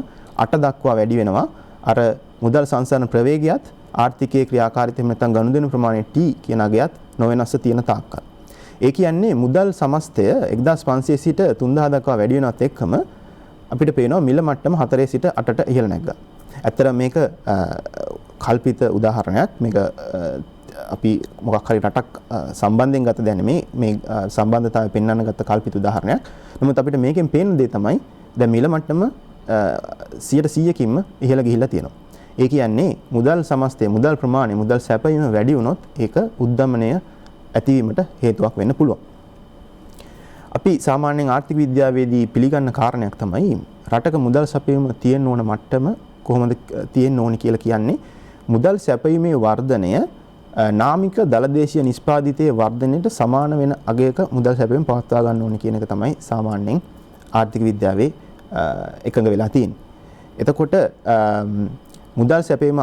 8 දක්වා වැඩි වෙනවා. අර මුදල් සංසරණ ප්‍රවේගයත් ආර්ථිකයේ ක්‍රියාකාරීත්වය නැත්නම් ගනුදෙනු ප්‍රමාණය T කියන අගයත් නොවෙනස්ව තියෙන තාක්කල්. ඒ කියන්නේ මුදල් සමස්තය 1500 සිට 3000 දක්වා වැඩි වෙනවත් එක්කම අපිට පේනවා මිල මට්ටම 4 සිට 8ට ඉහළ නැග්ගා. ඇත්තට මේක කල්පිත උදාහරණයක්. මේක අපි මොකක් හරි රටක් සම්බන්ධයෙන් ගත දැන මේ සම්බන්ධතාවය පෙන්වන්න ගත්ත කල්පිත උදාහරණයක්. නමුත් අපිට මේකෙන් පේන දේ තමයි දැන් මිල මට්ටම 100%කින්ම ඉහළ ගිහිල්ලා තියෙනවා. ඒ කියන්නේ මුදල් සමස්තය, මුදල් ප්‍රමාණය, මුදල් සැපයීම වැඩි වුණොත් ඒක උද්දමනය ඇතිවීමට හේතුවක් වෙන්න පුළුවන්. අපි සාමාන්‍යයෙන් ආර්ථික විද්‍යාවේදී පිළිගන්න කාරණයක් තමයි රටක මුදල් සැපයීම තියෙන්න ඕන මට්ටම කොහොමද තියෙන්න ඕනි කියලා කියන්නේ මුදල් සැපයීමේ වර්ධනය නාමික දලදේශීය නිෂ්පාදිතයේ වර්ධනයට සමාන වෙන අගයක මුදල් සැපයීම පවත්වා ගන්න ඕනි කියන එක තමයි සාමාන්‍යයෙන් ආර්ථික විද්‍යාවේ එකඟ වෙලා තියෙන්නේ. එතකොට මුදල් සැපයීම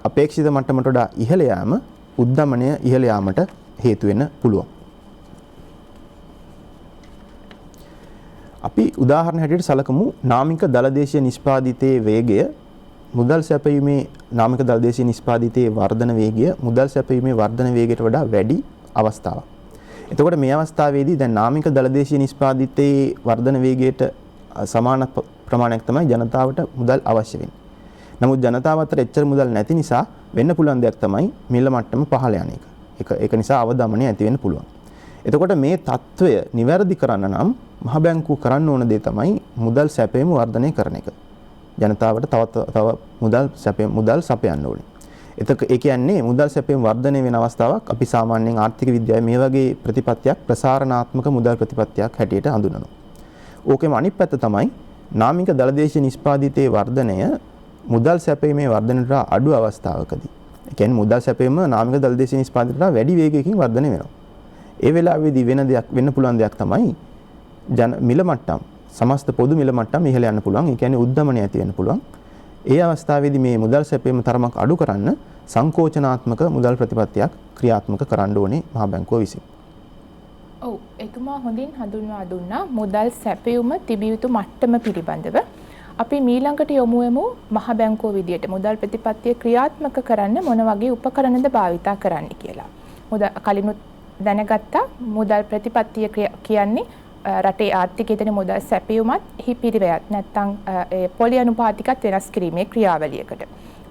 අපේක්ෂිත මට්ටමට වඩා ඉහළ යාම උද්දමනය ඉහළ යාමට හේතු වෙන්න පුළුවන්. අපි උදාහරණ හැටියට සලකමු නාමික දලදේශීය නිෂ්පාදිතයේ වේගය මුදල් සැපයීමේ නාමික දලදේශීය නිෂ්පාදිතයේ වර්ධන වේගය මුදල් සැපයීමේ වර්ධන වේගයට වඩා වැඩි අවස්ථාවක්. එතකොට මේ අවස්ථාවේදී දැන් නාමික දලදේශීය නිෂ්පාදිතයේ වර්ධන වේගයට සමාන ප්‍රමාණයක් තමයි ජනතාවට මුදල් අවශ්‍ය වෙන්නේ. නමුත් ජනතාව අතර එච්චර මුදල් නැති නිසා වෙන්න පුළුවන් දෙයක් තමයි මිල මට්ටම පහළ යන එක. ඒක නිසා අවදමනය ඇති වෙන්න පුළුවන්. එතකොට මේ తত্ত্বය නිවැරදි කරන්න නම් මහ බැංකුව කරන්න ඕන දේ තමයි මුදල් සැපයීම වර්ධනය කරන එක. ජනතාවට තව මුදල් සපයන්න ඕනේ. ඒ කියන්නේ මුදල් සැපයීම වර්ධනය වෙන අවස්ථාවක් අපි සාමාන්‍යයෙන් ආර්ථික විද්‍යාවේ මේ වගේ ප්‍රතිපත්තියක් ප්‍රසාරණාත්මක මුදල් ප්‍රතිපත්තියක් හැටියට හඳුන්වනවා. ඕකෙම අනිත් පැත්ත තමයි නාමික දළදේශීය නිෂ්පාදිතයේ වර්ධනය මුදල් සැපීමේ වර්ධනයට අඩු අවස්ථාවකදී. ඒ කියන්නේ මුදල් සැපීම නාමික දළදේශීය නිෂ්පාදිතයට වැඩි වේගයකින් වර්ධනය වෙනවා. ඒ වෙලාවේදී වෙන්න පුළුවන් දෙයක් තමයි මිල මට්ටම් සමස්ත පොදු මිල මට්ටම් ඉහළ යන්න පුළුවන්. ඒ කියන්නේ උද්දමනය ඇති වෙන්න පුළුවන්. ඒ අවස්ථාවේදී මේ මුදල් සැපීම තරමක් අඩු කරන්න සංකෝචනාත්මක මුදල් ප්‍රතිපත්තියක් ක්‍රියාත්මක කරන්න ඕනේ මහා බැංකුව විසින්. ඔව් එතුමා හොඳින් හඳුන්වා දුන්නා මුදල් සැපයුම තිබිය යුතු මට්ටම පිළිබඳව. අපි මීළඟට යොමු වෙමු මහා බැංකුව විදියට මුදල් ප්‍රතිපත්තිය ක්‍රියාත්මක කරන්න මොන වගේ උපකරණද භාවිතා කරන්න කියලා. කලිනුත් දැනගත්තා මුදල් ප්‍රතිපත්තිය කියන්නේ රටේ ආර්ථිකයේ තියෙන මුදල් සැපයුමත් එහි පිරිවැයත් නැත්නම් පොලි අනුපාතිකත් වෙනස් කිරීමේ ක්‍රියාවලියකට.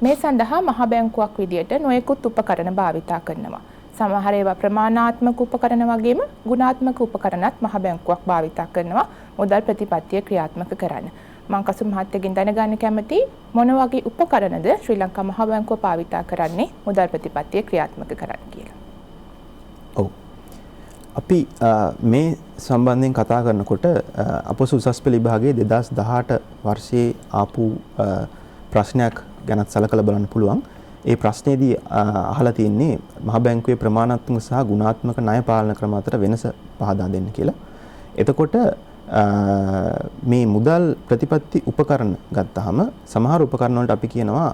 මේ සඳහා මහා බැංකුවක් විදියට නොයෙකුත් උපකරණ භාවිතා කරනවා. සමහර ඒවා ප්‍රමාණාත්මක උපකරණ වගේම ගුණාත්මක උපකරණත් මහා බැංකුවක් භාවිතා කරනවා මුදල් ප්‍රතිපත්තිය ක්‍රියාත්මක කරන්න. මම කසු මහත්තයගෙන් දැනගන්න කැමතියි මොන වගේ උපකරණද ශ්‍රී ලංකා මහා බැංකුව භාවිතා කරන්නේ මුදල් ප්‍රතිපත්තිය ක්‍රියාත්මක කරන්න කියලා. ඔව්. අපි මේ සම්බන්ධයෙන් කතා කරනකොට අපොස උසස් පෙළ විභාගයේ 2018 වර්ෂයේ ආපු ප්‍රශ්නයක් ගැනත් සලකලා බලන්න පුළුවන්. ඒ ප්‍රශ්නේදී අහලා තියෙන්නේ මහා බැංකුවේ ප්‍රමාණාත්මක සහ ගුණාත්මක ණය පාලන ක්‍රම අතර වෙනස පහදා දෙන්න කියලා. එතකොට මේ මුදල් ප්‍රතිපත්ති උපකරණ ගත්තාම සමහර උපකරණ වලට අපි කියනවා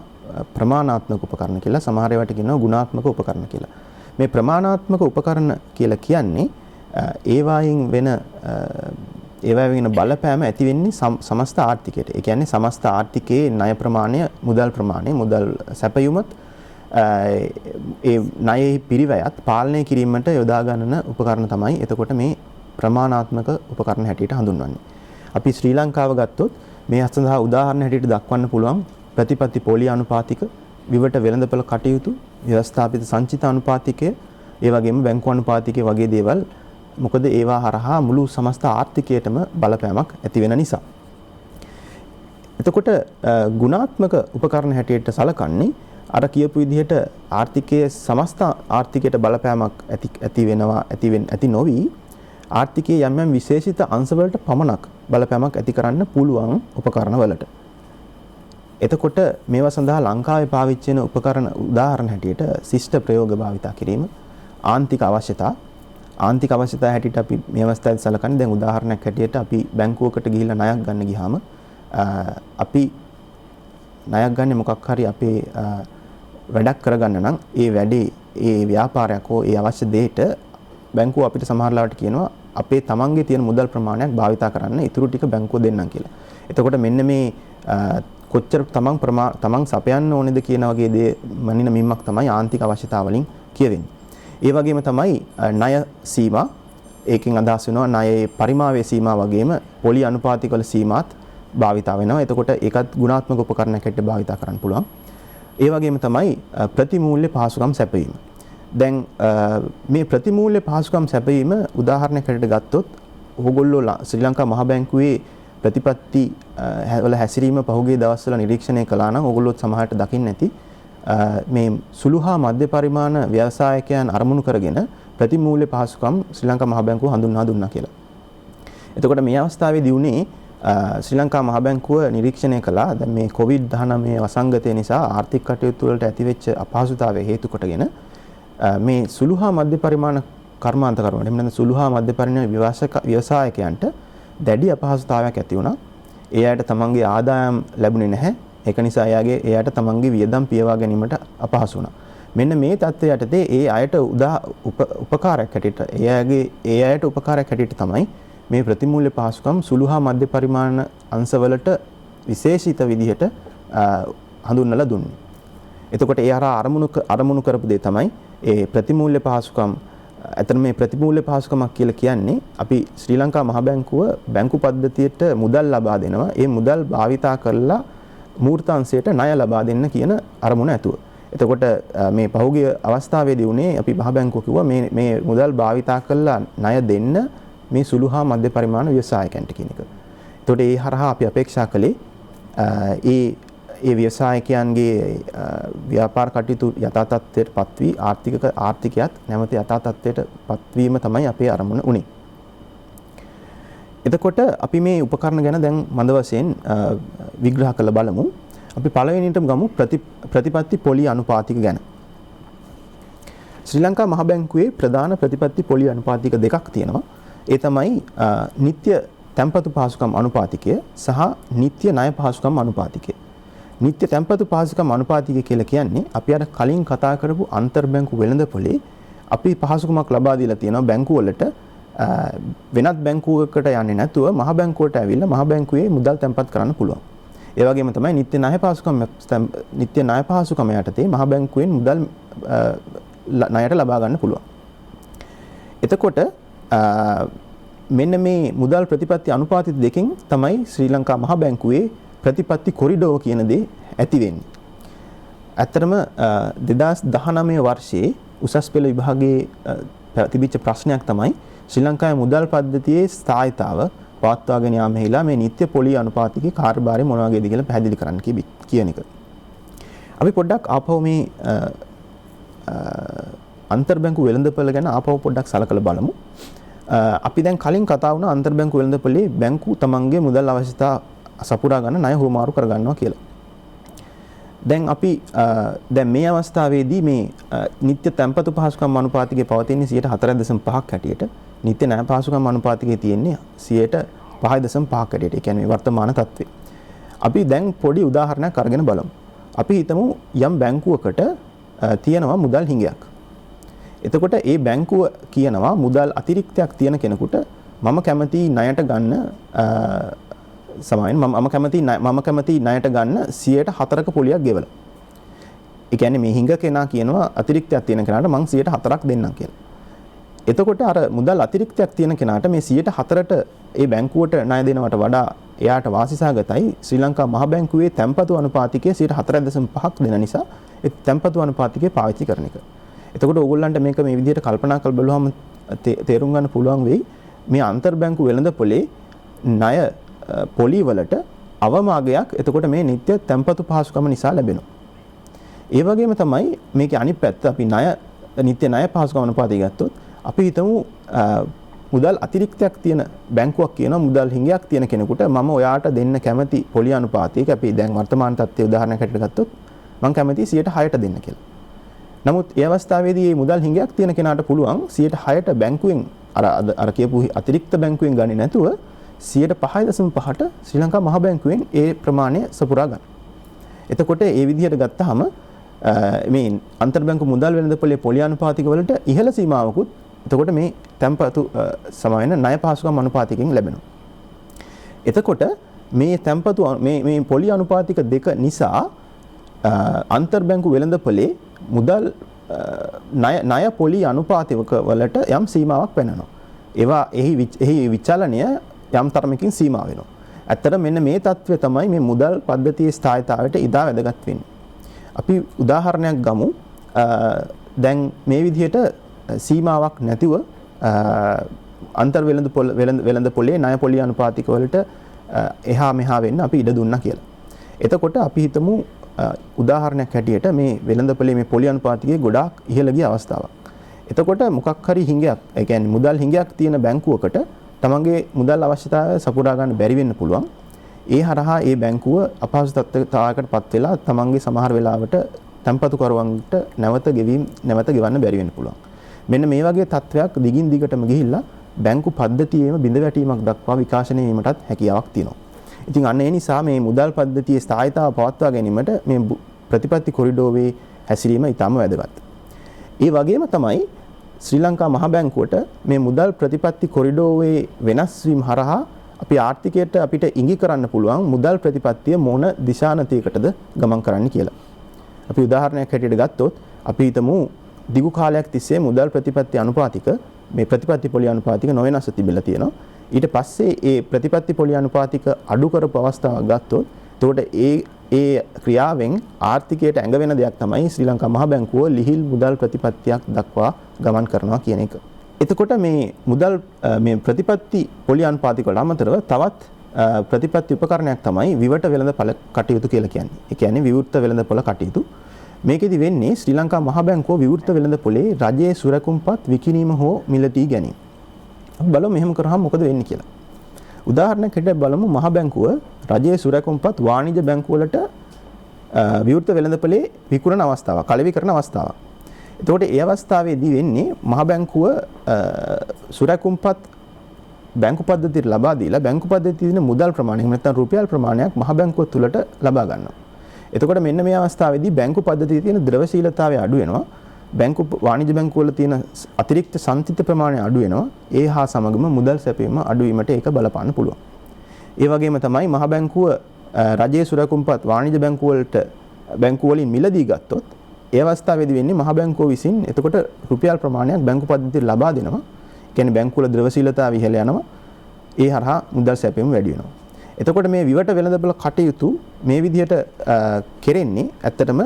ප්‍රමාණාත්මක උපකරණ කියලා, සමහර ඒවාට කියනවා ගුණාත්මක උපකරණ කියලා. මේ ප්‍රමාණාත්මක උපකරණ කියලා කියන්නේ ඒවායින් වෙන බලපෑම ඇති වෙන්නේ සමස්ත ආර්ථිකයට. ඒ කියන්නේ සමස්ත ආර්ථිකයේ ණය ප්‍රමාණය, මුදල් ප්‍රමාණය, මුදල් සැපයුමත් ඒ ණයෙහි පිරිවැයත් පාලනය කිරීමට යොදා ගන්න උපකරණ තමයි එතකොට මේ ප්‍රමාණාත්මක උපකරණ හැටියට හඳුන්වන්නේ. අපි ශ්‍රී ලංකාව ගත්තොත් මේ සඳහා උදාහරණ හැටියට දක්වන්න පුළුවන් ප්‍රතිපත්ති පොලි අනුපාතික, විවට වෙළඳපොළ කටයුතු, ව්‍යවස්ථාපිත සංචිත අනුපාතිකය, ඒ වගේම බැංකු අනුපාතිකය වගේ දේවල්. මොකද ඒවා හරහා මුළු සමස්ත ආර්ථිකයටම බලපෑමක් ඇති වෙන නිසා. එතකොට ගුණාත්මක උපකරණ හැටියට සලකන්නේ අර කියපු විදිහට ආර්ථිකයේ සමස්ත ආර්ථිකයට බලපෑමක් ඇති නොවි ආර්ථිකයේ යම් යම් විශේෂිත අංශවලට පමණක් බලපෑමක් ඇති කරන්න පුළුවන් උපකරණ වලට. එතකොට මේවා සඳහා ලංකාවේ පාවිච්චි වෙන උපකරණ උදාහරණ හැටියට ශිෂ්ට ප්‍රයෝග භාවිතා කිරීම, ආන්තික අවශ්‍යතා හැටියට අපි මේ අවස්ථාවේ සලකන්නේ දැන් උදාහරණයක් හැටියට අපි බැංකුවකට ගිහිල්ලා ණයක් ගන්න ගියාම අපි ණයක් ගන්නේ මොකක් හරි අපේ වැඩක් කරගන්න නම් ඒ වැඩේ ඒ ව්‍යාපාරයක් හෝ ඒ අවශ්‍ය දෙයට බැංකුව අපිට සමහර ලාවට කියනවා අපේ තමන්ගේ තියෙන මුදල් ප්‍රමාණයක් භාවිතා කරන්න ඉතුරු ටික බැංකුව දෙන්නම් කියලා. එතකොට මෙන්න මේ කොච්චර තමන් සපයන්න ඕනේද කියන වගේ දේ මනින මිම්මක් තමයි ආන්තික අවශ්‍යතාව වලින් කියවෙන්නේ. ඒ වගේම තමයි ණය සීමා, ඒකෙන් අදහස් වෙනවා ණයේ පරිමාවේ සීමා වගේම පොලි අනුපාතික වල සීමාත් භාවිතා වෙනවා. එතකොට ඒකත් ගුණාත්මක උපකරණයක් හැටියට භාවිතා කරන්න පුළුවන්. ඒ වගේම තමයි ප්‍රතිමූල්‍ය පහසුකම් සැපයීම. දැන් මේ ප්‍රතිමූල්‍ය පහසුකම් සැපයීම උදාහරණයක් හැටියට ගත්තොත් ඕගොල්ලෝ ශ්‍රී ලංකා මහා බැංකුවේ ප්‍රතිපත්ති වල හැසිරීම පහුගිය දවස්වල නිරීක්ෂණය කළා නම් ඕගොල්ලොත් සමහරට දකින්න ඇති මේ සුළු හා මධ්‍ය පරිමාණ ව්‍යවසායකයන් අරමුණු කරගෙන ප්‍රතිමූල්‍ය පහසුකම් ශ්‍රී ලංකා මහා බැංකුව හඳුන්වා දුන්නා කියලා. එතකොට මේ අවස්ථාවේදී උනේ ශ්‍රී ලංකා මහා බැංකුව නිරීක්ෂණය කළා දැන් මේ COVID-19 වසංගතය නිසා ආර්ථික කටයුතු වලට ඇතිවෙච්ච අපහසුතාවය හේතු කොටගෙන මේ සුළු හා මධ්‍ය පරිමාණ කර්මාන්තකරුවන්ට එහෙම නැත්නම් සුළු හා මධ්‍ය පරිමාණ ව්‍යවසායකයන්ට දැඩි අපහසුතාවයක් ඇති වුණා. ඒ අයට තමන්ගේ ආදායම් ලැබුණේ නැහැ. ඒක නිසා එයාට තමන්ගේ වියදම් පියවා ගැනීමට අපහසු වුණා. මෙන්න මේ தත්ත්වය යටතේ ඒ අයට උපකාරයක් හැටියට ඒ අයට උපකාරයක් හැටියට තමයි මේ ප්‍රතිමූල්‍ය පහසුකම් සුළු හා මධ්‍ය පරිමාණ අංශවලට විශේෂිත විදිහට හඳුන්වලා දුන්නේ. එතකොට ඒ අරමුණු කරපු දේ තමයි ඒ ප්‍රතිමූල්‍ය පහසුකම්. ඇත්තට මේ ප්‍රතිමූල්‍ය පහසුකමක් කියලා කියන්නේ අපි ශ්‍රී ලංකා මහා බැංකුව බැංකු පද්ධතියට මුදල් ලබා දෙනවා. ඒ මුදල් භාවිතා කරලා මූර්තාංශයට ණය ලබා දෙන්න කියන අරමුණ ඇතුව. එතකොට මේ පහුගිය අවස්ථාවේදී උනේ අපි මහා බැංකුව කිව්වා මේ මුදල් භාවිතා කරලා ණය දෙන්න මේ සුළු හා මධ්‍ය පරිමාණ ව්‍යවසායකයන්ට කියන එක. එතකොට ඒ හරහා අපි අපේක්ෂා කළේ ඒ ව්‍යවසායකයන්ගේ ව්‍යාපාර කටයුතු යථා තත්ත්වයට පත්වී ආර්ථිකයත් නැවත යථා තත්ත්වයට පත්වීම තමයි අපේ අරමුණ උනේ. එතකොට අපි මේ උපකරණ ගැන දැන් මඳ වශයෙන් විග්‍රහ කරලා බලමු. අපි පළවෙනියටම ගමු ප්‍රතිපත්ති පොලි අනුපාතික ගැන. ශ්‍රී ලංකා මහ බැංකුවේ ප්‍රධාන ප්‍රතිපත්ති පොලි අනුපාතික දෙකක් තියෙනවා. ඒ තමයි නිත්‍ය තැන්පතු පහසුකම් අනුපාතිකය සහ නිත්‍ය ණය පහසුකම් අනුපාතිකය. නිත්‍ය තැන්පතු පහසුකම් අනුපාතිකය කියලා කියන්නේ අපි අර කලින් කතා කරපු අන්තර්බැංකු වෙළඳපොලේ අපි පහසුකමක් ලබා දීලා තියෙනවා බැංකු වලට වෙනත් බැංකුවකට යන්නේ නැතුව මහ බැංකුවට ඇවිල්ලා මහ බැංකුවේ මුදල් තැන්පත් කරන්න පුළුවන්. ඒ වගේම තමයි නිත්‍ය ණය පහසුකම යටතේ මහ බැංකුවෙන් මුදල් ණයට ලබා ගන්න පුළුවන්. එතකොට මෙන්න මේ මුදල් ප්‍රතිපත්ති අනුපාතික දෙකෙන් තමයි ශ්‍රී ලංකා මහ බැංකුවේ ප්‍රතිපත්ති කොරිඩෝව කියන දේ ඇති වෙන්නේ. ඇත්තටම 2019 වර්ෂයේ උසස් පෙළ විභාගයේ තිබිච්ච ප්‍රශ්නයක් තමයි ශ්‍රී ලංකාවේ මුදල් පද්ධතියේ ස්ථායීතාව පවත්වාගෙන යාමෙහිලා මේ නිත්‍ය පොලි අනුපාතිකයේ කාර්යභාරය මොන වගේද කියලා පැහැදිලි කරන්න කියන එක. අපි පොඩ්ඩක් ආපහු මේ අන්තර්බැංකු වෙළඳපොළ ගැන ආපහු පොඩ්ඩක් සලකලා බලමු. අපි දැන් කලින් කතා වුණා අන්තර්බැංකු වෙළඳපොළේ බැංකු තමන්ගේ මුදල් අවශ්‍යතා සපුරා ගන්න ණය හුවමාරු කර ගන්නවා කියලා. දැන් අපි දැන් මේ අවස්ථාවේදී මේ නිත්‍ය තැන්පතු පහසුකම් අනුපාතිකයේ පවතින්නේ 4.5ක් හැටියට නිත්‍ය ණය පහසුකම් අනුපාතිකයේ තියෙන්නේ 5.5ක් හැටියට. ඒ කියන්නේ වර්තමාන තත්ත්වය. අපි දැන් පොඩි උදාහරණයක් අරගෙන බලමු. අපි හිතමු යම් බැංකුවකට තියෙනවා මුදල් හිඟයක්. එතකොට ඒ බැංකුව කියනවා මුදල් අතිරික්තයක් තියෙන කෙනෙකුට මම කැමති ණයට ගන්න සමාවෙන් මම කැමති ණයට ගන්න 104ක පොලියක් ගෙවලා. ඒ කියන්නේ මේ හිඟ කෙනා කියනවා අතිරික්තයක් තියෙන කෙනාට මං 104ක් දෙන්නම් කියලා. එතකොට අර මුදල් අතිරික්තයක් තියෙන කෙනාට මේ 104ට ඒ බැංකුවට ණය දෙනවට වඩා එයාට වාසිසහගතයි ශ්‍රී ලංකා මහ බැංකුවේ තැන්පතු අනුපාතිකය 4.5ක් දෙන නිසා ඒ තැන්පතු අනුපාතිකය පාවිච්චි කරන එක. එතකොට ඕගොල්ලන්ට මේක මේ විදිහට කල්පනා කරලා බලුවම තේරුම් ගන්න පුළුවන් වෙයි මේ අන්තර්බැංකු වෙළඳපොලේ ණය පොලි වලට අවමාගයක් එතකොට මේ නිත්‍ය තැන්පතු පහසුකම නිසා ලැබෙනවා. ඒ වගේම තමයි මේකේ අනිත් පැත්ත අපි නිත්‍ය ණය පහසුකම අනුපාතය ගත්තොත් අපි හිතමු මුදල් අතිරික්තයක් තියෙන බැංකුවක් කියනවා මුදල් හිඟයක් තියෙන කෙනෙකුට මම ඔයාට දෙන්න කැමති පොලි අනුපාතයක අපි දැන් වර්තමාන තත්ත්වයේ උදාහරණයක් හැටියට ගත්තොත් මම කැමති 106ට දෙන්න කියලා. නමුත් ඒ අවස්ථාවේදී මේ මුදල් හිඟයක් තියෙන කෙනාට පුළුවන් 106ට බැංකුවෙන් අර කියපු අතිරික්ත බැංකුවෙන් ගන්නේ නැතුව 5.5ට ශ්‍රී ලංකා මහ බැංකුවෙන් ඒ ප්‍රමාණය සපුරා ගන්න. එතකොට ඒ විදිහට ගත්තාම මේ අන්තර්බැංකු මුදල් වෙළඳපොලේ පොලි අනුපාතික වලට ඉහළ සීමාවකුත් එතකොට මේ තැන්පතු සමාවෙන ණය පහසුකම් අනුපාතිකයෙන් ලැබෙනවා. එතකොට මේ තැන්පතු මේ පොලි අනුපාතික දෙක නිසා අන්තර්බැංකු වෙළඳපොලේ මුදල් ණය පොලි අනුපාතික වලට යම් සීමාවක් වෙනනවා. ඒවා එහි විචලනය යම් තරමකින් සීමා වෙනවා. ඇත්තට මෙන්න මේ தત્ත්වය තමයි මේ මුදල් පද්ධතියේ ස්ථායීතාවයට ඉදා වැදගත් වෙන්නේ. අපි උදාහරණයක් ගමු. දැන් මේ විදිහට සීමාවක් නැතිව අන්තර් වෙළඳපොලේ ණය පොලි අනුපාතික වලට එහා මෙහා වෙන්න අපි ඉඩ දුන්නා කියලා. එතකොට අපි හිතමු උදාහරණයක් හැටියට මේ වෙළඳපොලේ මේ පොලි අනුපාතිකයේ ගොඩාක් ඉහළ ගිය අවස්ථාවක්. එතකොට මොකක් හරි හිඟයක්, ඒ කියන්නේ මුදල් හිඟයක් තියෙන බැංකුවකට තමන්ගේ මුදල් අවශ්‍යතාවය සපුරා ගන්න බැරි වෙන්න පුළුවන්. ඒ හරහා ඒ බැංකුව අපහසු තත්ත්වයකටපත් වෙලා තමන්ගේ සමහර වෙලාවට තැන්පතු කරුවන්ට නැවත ගෙවන්න බැරි වෙන්න පුළුවන්. මෙන්න මේ වගේ තත්ත්වයක් දිගින් දිගටම ගිහිල්ලා බැංකු පද්ධතියේම බිඳවැටීමක් දක්වා විකාශනය වීමටත් හැකියාවක් තියෙනවා. ඉතින් අන්න ඒ නිසා මේ මුදල් පද්ධතියේ ස්ථායීතාව පවත්වා ගැනීමට මේ ප්‍රතිපත්ති කොරිඩෝවේ හැසිරීම ඉතාම වැදගත්. ඒ වගේම තමයි ශ්‍රී ලංකා මහ බැංකුවට මේ මුදල් ප්‍රතිපත්ති කොරිඩෝවේ වෙනස් වීම හරහා අපි ආර්ථිකයට අපිට ඉඟි කරන්න පුළුවන් මුදල් ප්‍රතිපත්තිය මොන දිශානතියකටද ගමන් කරන්න කියලා. අපි උදාහරණයක් හැටියට ගත්තොත් අපි හිතමු දිගු කාලයක් තිස්සේ මුදල් ප්‍රතිපත්ති අනුපාතික මේ ප්‍රතිපත්ති පොලි අනුපාතික නොවෙනස්ව තිබිලා තියෙනවා. ඊට පස්සේ ඒ ප්‍රතිපත්ති පොලි අනුපාතික අඩු කරපු අවස්ථාවක් ගත්තොත් එතකොට ඒ ක්‍රියාවෙන් ආර්ථිකයට ඇඟ වෙන දෙයක් තමයි ශ්‍රී ලංකා මහ බැංකුව ලිහිල් මුදල් ප්‍රතිපත්තියක් දක්වා ගමන් කරනවා කියන එක. එතකොට මේ මුදල් මේ ප්‍රතිපත්ති පොලි අනුපාතික වල අමතරව තවත් ප්‍රතිපත්ති උපකරණයක් තමයි විවට වෙළඳපොළ කටයුතු කියලා කියන්නේ. ඒ කියන්නේ විවෘත වෙළඳපොළ කටයුතු. මේකෙදි වෙන්නේ ශ්‍රී ලංකා මහ බැංකුව විවෘත වෙළඳපොලේ රජයේ සුරකුම්පත් විකිණීම හෝ මිලදී ගැනීම. අපි බලමු මෙහෙම කරාම මොකද වෙන්නේ කියලා. උදාහරණයක් හැටියට බලමු මහ බැංකුව රජයේ සුරකුම්පත් වාණිජ බැංකු වලට විවෘත වෙළඳපොලේ විකුණන අවස්ථාවක්, කලවි කරන අවස්ථාවක්. එතකොට ඒ අවස්ථාවේදී වෙන්නේ මහ බැංකුව සුරකුම්පත් බැංකු පද්ධතියට ලබා දීලා බැංකු පද්ධතියේ තියෙන මුදල් ප්‍රමාණය නැත්නම් රුපියල් ප්‍රමාණයක් මහ බැංකුව තුලට ලබා ගන්නවා. එතකොට මෙන්න මේ අවස්ථාවේදී බැංකු පද්ධතියේ තියෙන ද්‍රවශීලතාවය අඩු වෙනවා. බැංකු වාණිජ බැංකු වල තියෙන අතිරික්ත සංචිත ප්‍රමාණය අඩු වෙනවා. ඒ හා සමගම මුදල් සැපයීම අඩු වීමට ඒක බලපාන්න පුළුවන්. ඒ වගේම තමයි මහ බැංකුව රජයේ සුරකුම්පත් වාණිජ බැංකු වලට බැංකු වලින් මිලදී ගත්තොත් ඒ අවස්ථාවේදී වෙන්නේ මහ බැංකුව විසින් එතකොට රුපියල් ප්‍රමාණයක් බැංකු පද්ධතියට ලබා දෙනවා. කියන්නේ බැංකු වල ද්‍රවශීලතාවය ඉහළ යනවා. ඒ හරහා මුදල් සැපයීම වැඩි වෙනවා. එතකොට මේ විවට වෙළඳපොළ කටයුතු මේ විදිහට කෙරෙන්නේ ඇත්තටම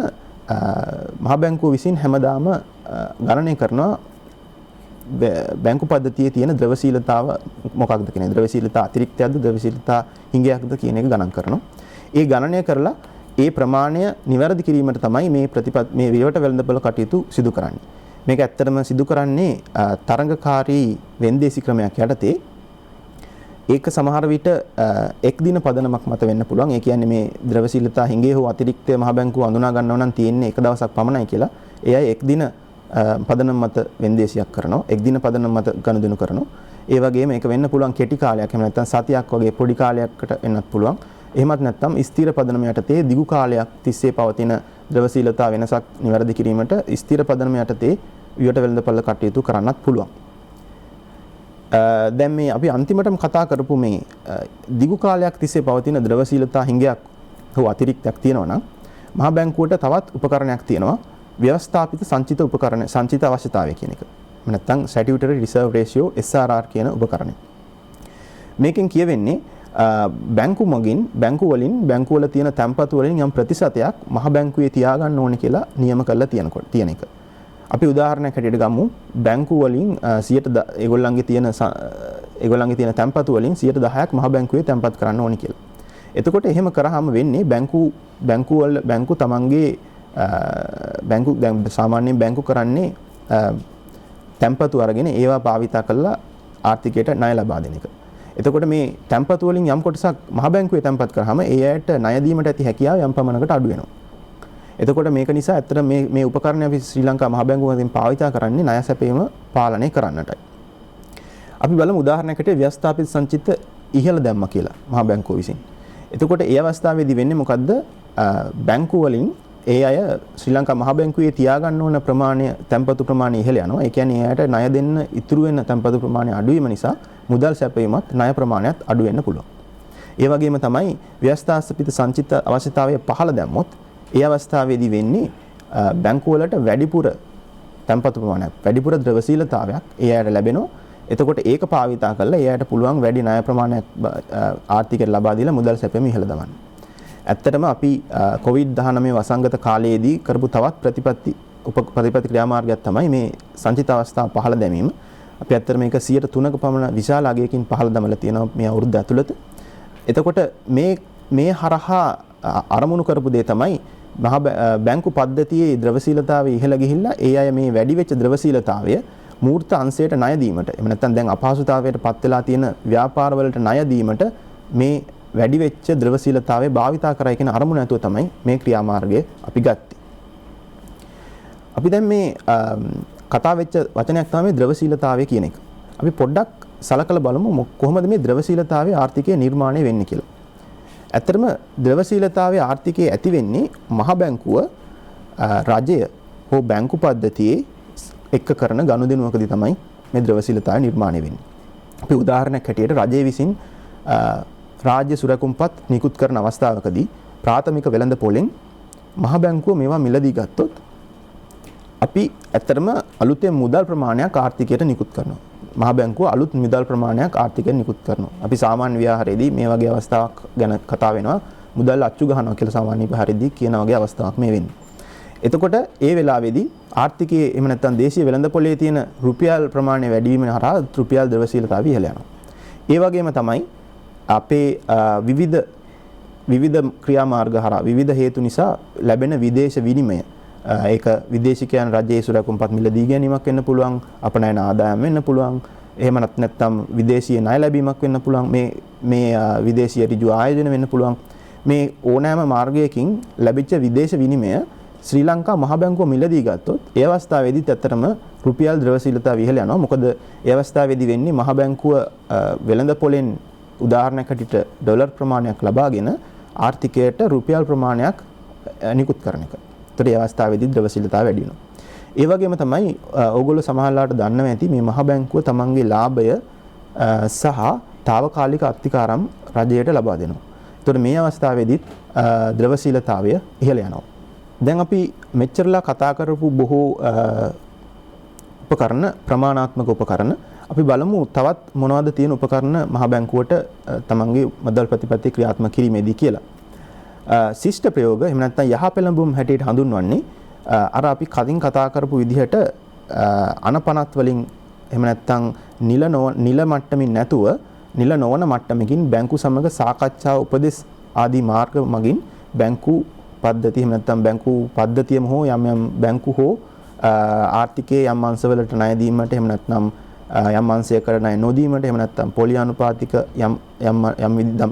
මහ බැංකුව විසින් හැමදාම ගණනය කරනවා බැංකු පද්ධතියේ තියෙන ද්‍රවශීලතාව මොකක්ද කියන ද්‍රවශීලතා අතිරික්තයක්ද ද්‍රවශීලතා හිඟයක්ද කියන එක ගණන් කරනවා. ඒ ගණනය කරලා ඒ ප්‍රමාණය නිවැරදි කිරීමට තමයි මේ විවට වෙළඳපොළ කටයුතු සිදු කරන්නේ. මේක ඇත්තටම සිදු කරන්නේ තරඟකාරී වෙන්දේසි ක්‍රමයක් යටතේ. ඒක සමහර විට එක් දින පදනමක් මත වෙන්න පුළුවන්. ඒ කියන්නේ මේ ද්‍රවශීලතා හිඟේ හෝ අතිරික්තය මහ බැංකුව අඳුනා ගන්නව නම් තියෙන්නේ එක දවසක් පමණයි කියලා. ඒ අය එක් දින පදනම මත වෙන්දේසියක් කරනවා. එක් දින පදනම මත ගනුදෙනු කරනවා. ඒ වගේම ඒක වෙන්න පුළුවන් කෙටි කාලයක්. එහෙම නැත්නම් සතියක් වගේ පොඩි කාලයකට වෙන්නත් පුළුවන්. එහෙමත් නැත්නම් ස්ථිර පදනම යටතේ දිගු කාලයක් තිස්සේ පවතින ද්‍රවශීලතා වෙනසක් නිවැරදි කිරීමට ස්ථිර පදනම යටතේ විවට වෙළඳපොළ කටයුතු කරන්නත් පුළුවන්. දැන් මේ අපි අන්තිමටම කතා කරපු මේ දිගු කාලයක් තිස්සේ පවතින ද්‍රවශීලතා හිඟයක් හෝ අතිරික්තයක් තියෙනවා නම් මහ බැංකුවට තවත් උපකරණයක් තියෙනවා ව්‍යවස්ථාපිත සංචිත උපකරණ සංචිත අවශ්‍යතාවය කියන එක. නැත්නම් Statutory Reserve Ratio SRR කියන උපකරණය. මේකෙන් කියවෙන්නේ බැංකු මගින් බැංකු වලින් බැංකු වල තියෙන තැන්පතු වලින් යම් ප්‍රතිශතයක් මහ බැංකුවේ තියාගන්න ඕනේ කියලා නියම කරලා තියෙන එක. අපි උදාහරණයක් හැටියට ගමු බැංකු වලින් 100 ඒගොල්ලන්ගේ තියෙන තැන්පතු වලින් 10%ක් මහ බැංකුවේ තැන්පත් කරන්න ඕනේ කියලා. එතකොට එහෙම කරාම වෙන්නේ බැංකු තමන්ගේ දැන් සාමාන්‍යයෙන් බැංකු කරන්නේ තැන්පතු අරගෙන ඒවා භාවිතා කරලා ආර්ථිකයට ණය ලබා දෙන එක. එතකොට මේ තැන්පතු වලින් යම් කොටසක් මහ බැංකුවේ තැන්පත් කරාම ඒ අයට ණය දීමට ඇති හැකියාව යම් පමණකට අඩු වෙනවා. එතකොට මේක නිසා ඇත්තට මේ උපකරණය අපි ශ්‍රී ලංකා මහ බැංකුවෙන් භාවිතා කරන්නේ ණය සැපීම පාලනය කරන්නටයි. අපි බලමු උදාහරණයකට ව්‍යවස්ථාපිත සංචිත ඉහළ දැම්ම කියලා මහ බැංකුව විසින්. එතකොට ඒ අවස්ථාවේදී වෙන්නේ මොකද්ද? බැංකු වලින් ඒ අය ශ්‍රී ලංකා මහ බැංකුවේ තියාගන්න ඕන ප්‍රමාණය තැන්පතු ප්‍රමාණය ඉහළ යනවා. ඒ කියන්නේ ඒ අයට ණය දෙන්න ඉතුරු වෙන තැන්පතු ප්‍රමාණය අඩු වීම නිසා මුදල් සැපයීමත් ණය ප්‍රමාණයත් අඩු වෙන්න පුළුවන්. ඒ වගේම තමයි ව්‍යවස්ථාපිත සංචිත අවශ්‍යතාවය පහළ දැම්මොත් ඒ අවස්ථාවේදී වෙන්නේ බැංකු වලට වැඩිපුර තැන්පතු ප්‍රමාණයක් වැඩිපුර ද්‍රවශීලතාවයක් ඒ අයට ලැබෙනවා. එතකොට ඒක භාවිතා කරලා ඒ අයට පුළුවන් වැඩි ණය ප්‍රමාණයක් ආර්ථිකයට ලබා දීලා මුදල් සැපයීම ඉහළ දමන්න. ඇත්තටම අපි COVID-19 වසංගත කාලයේදී කරපු තවත් ප්‍රතිපත්ති ක්‍රියාමාර්ගයක් තමයි මේ සංචිත අවස්ථාව පහළ දැමීම. අපි ඇත්තට මේක 103ක පමණ විශාල අගයකින් පහළ දමලා තියෙනවා මේ අවුරුද්ද ඇතුළත. එතකොට මේ හරහා අරමුණු කරපු දේ තමයි බැංකු පද්ධතියේ ද්‍රවශීලතාවය ඉහළ ගිහිල්ලා ඒ අය මේ වැඩි වෙච්ච ද්‍රවශීලතාවය මූර්ත අංශයට ණය දීමට එහෙම නැත්නම් දැන් අපහසුතාවයට පත් වෙලා තියෙන ව්‍යාපාරවලට ණය දීමට මේ වැඩි වෙච්ච ද්‍රවශීලතාවය භාවිතා කරයි කියන අරමුණ ඇතුව තමයි මේ ක්‍රියාමාර්ගය අපි ගත්තේ. අපි දැන් මේ කතා වෙච්ච වචනයක් තමයි ද්‍රවශීලතාවය කියන එක. අපි පොඩ්ඩක් සලකලා බලමු කොහොමද මේ ද්‍රවශීලතාවයේ ආර්ථිකය නිර්මාණය වෙන්නේ කියලා. ඇත්තටම ද්‍රවශීලතාවයේ ආර්ථිකය ඇති වෙන්නේ මහ බැංකුව රජය හෝ බැංකු පද්ධතියේ එක්ක කරන ගනුදෙනුවකදී තමයි මේ ද්‍රවශීලතාවය නිර්මාණය වෙන්නේ. අපි උදාහරණයක් හැටියට රජය විසින් රාජ්‍ය සුරකුම්පත් නිකුත් කරන අවස්ථාවකදී ප්‍රාථමික වෙළඳපොළෙන් මහ බැංකුව මේවා මිලදී ගත්තොත් අපි ඇත්තටම අලුතෙන් මුදල් ප්‍රමාණයක් ආර්ථිකයට නිකුත් කරනවා. මහ බැංකුව අලුත් මුදල් ප්‍රමාණයක් ආර්ථිකයට නිකුත් කරනවා. අපි සාමාන්‍ය ව්‍යවහාරයේදී මේ වගේ අවස්ථාවක් ගැන කතා වෙනවා. මුදල් අච්චු ගන්නවා කියලා සාමාන්‍ය ව්‍යවහාරයේදී කියන වගේ අවස්ථාවක් මේ වෙන්නේ. එතකොට ඒ වෙලාවේදී ආර්ථිකයේ එහෙම නැත්නම් දේශීය වෙළඳපොලේ තියෙන රුපියල් ප්‍රමාණය වැඩි වීම හරහා රුපියල් ද්‍රවශීලතාවය ඉහළ යනවා. ඒ වගේම තමයි අපේ විවිධ ක්‍රියාමාර්ග හරහා විවිධ හේතු නිසා ලැබෙන විදේශ විනිමය ඒක විදේශිකයන් රජයේ සුරකුම්පත් මිලදී ගැනීමක් වෙන්න පුළුවන් අපනයන ආදායම් වෙන්න පුළුවන් එහෙම නැත්නම් විදේශීය ණය ලැබීමක් වෙන්න පුළුවන් මේ විදේශීය ඍජු ආයෝජන වෙන්න පුළුවන් මේ ඕනෑම මාර්ගයකින් ලැබිච්ච විදේශ විනිමය ශ්‍රී ලංකා මහ බැංකුව මිලදී ගත්තොත් ඒ අවස්ථාවේදීත් ඇත්තටම රුපියල් ද්‍රවශීලතාව ඉහළ යනවා මොකද ඒ අවස්ථාවේදී වෙන්නේ මහ බැංකුව වෙළඳ පොලෙන් උදාහරණයක් හැටියට ඩොලර් ප්‍රමාණයක් ලබාගෙන ආර්ථිකයට රුපියල් ප්‍රමාණයක් නිකුත් කරන එක. ඒතර ඒ අවස්ථාවේදී ද්‍රවශීලතාව වැඩි වෙනවා. ඒ වගේම තමයි ඕගොල්ලෝ සමහරලාට දන්නවා ඇති මේ මහ බැංකුව තමන්ගේ ලාභය සහ తాවකාලික අත්තිකාරම් රජයට ලබා දෙනවා. ඒතර මේ අවස්ථාවේදීත් ද්‍රවශීලතාවය ඉහළ යනවා. දැන් අපි මෙච්චරලා කතා කරපු බොහෝ උපකරණ ප්‍රමාණාත්මක උපකරණ අපි බලමු තවත් මොනවද තියෙන උපකරණ මහ බැංකුවට තමන්ගේ මුදල් ප්‍රතිපත්ති ක්‍රියාත්මක කිරීමේදී කියලා. ශිෂ්ට ප්‍රයෝග එහෙම නැත්නම් යහපැලඹුම් හැටියට හඳුන්වන්නේ අර අපි කලින් කතා කරපු විදිහට අනපනත් වලින් එහෙම නැත්නම් නිල මට්ටමින් නැතුව නිල නොවන මට්ටමකින් බැංකු සමග සාකච්ඡා උපදෙස් ආදී මාර්ග මගින් බැංකු පද්ධතිය එහෙම නැත්නම් බැංකු පද්ධතියම හෝ යම් බැංකු හෝ ආර්ථිකයේ යම් අංශවලට ණය දීමට එහෙම නැත්නම් යම් අංශයකට ණය නොදීමට එහෙම නැත්නම් පොලි අනුපාතික යම්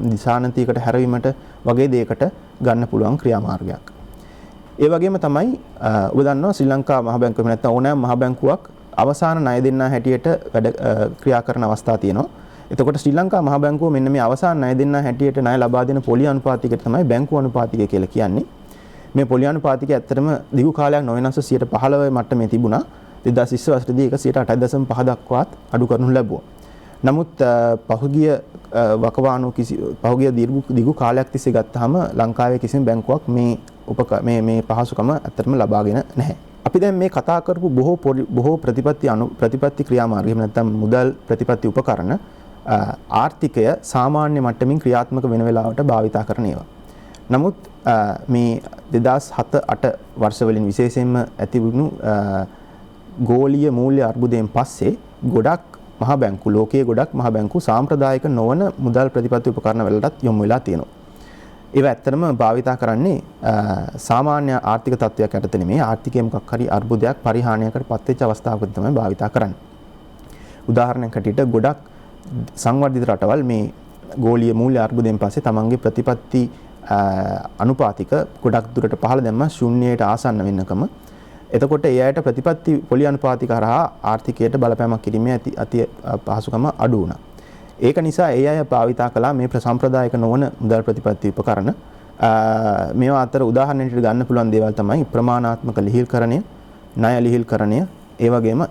දිශානතියකට හැරවීමට වගේ දෙයකට ගන්න පුළුවන් ක්‍රියාමාර්ගයක්. ඒ වගේම තමයි ඔබ දන්නවා ශ්‍රී ලංකා මහ බැංකුව එහෙම නැත්නම් ඕනෑම මහ බැංකුවක් අවසාන ණය දෙන්නා හැටියට වැඩ ක්‍රියා කරන අවස්ථා තියෙනවා. එතකොට ශ්‍රී ලංකා මහ බැංකුව මෙන්න මේ අවසාන ණය දෙන්නා හැටියට ණය ලබා දෙන පොලි අනුපාතිකයට තමයි බැංකු අනුපාතිකය කියලා කියන්නේ. මේ පොලි අනුපාතිකය ඇත්තටම දිගු කාලයක් නොවෙනස්ව 15% මට්ටමේ තිබුණා. 2020 වසරේදී ඒක 8.5 දක්වාත් අඩු කරනු ලැබුවා. නමුත් පහුගිය දිගු කාලයක් තිස්සේ ගත්තාම ලංකාවේ කිසිම බැංකුවක් මේ පහසුකම ඇත්තටම ලබාගෙන නැහැ. අපි දැන් මේ කතා කරපු බොහෝ ප්‍රතිපත්ති ක්‍රියාමාර්ග එහෙම නැත්නම් මුදල් ප්‍රතිපත්ති උපකරණ ආර්ථිකය සාමාන්‍ය මට්ටමින් ක්‍රියාත්මක වෙන වෙලාවට භාවිතා කරන ඒවා. නමුත් මේ 2007-8 වර්ෂ වලින් විශේෂයෙන්ම ඇතිවුණු ගෝලීය මූල්‍ය අර්බුදයෙන් පස්සේ ගොඩක් මහ බැංකු ලෝකයේ ගොඩක් මහ බැංකු සාම්ප්‍රදායික නොවන මුදල් ප්‍රතිපත්ති උපකරණ වලටත් යොමු වෙලා තියෙනවා. ඒවා ඇත්තටම භාවිතා කරන්නේ සාමාන්‍ය ආර්ථික තත්ත්වයක් යටතේ නෙමෙයි ආර්ථිකයේ මොකක් හරි අර්බුදයක් පරිහානියකට පත්වෙච්ච අවස්ථාවකදී තමයි භාවිතා කරන්නේ. උදාහරණයක් හැටියට ගොඩක් සංවර්ධිත රටවල් මේ ගෝලීය මූල්‍ය අර්බුදයෙන් පස්සේ තමන්ගේ ප්‍රතිපත්ති අනුපාතික ගොඩක් දුරට පහළ දැම්ම ශුන්‍යයට ආසන්න වෙන්නකම එතකොට ඒ අයට ප්‍රතිපත්ති පොලි අනුපාතික හරහා ආර්ථිකයට බලපෑමක් කිරීමේ අති පහසුකම අඩු වුණා. ඒක නිසා ඒ අය භාවිතා කළා මේ ප්‍රසම්ප්‍රදායික නොවන මුදල් ප්‍රතිපත්ති උපකරණ. මේවා අතර උදාහරණයක් ගන්න පුළුවන් දේවල් තමයි ප්‍රමාණාත්මක ලිහිල්කරණය, ණය ලිහිල්කරණය, ඒ වගේම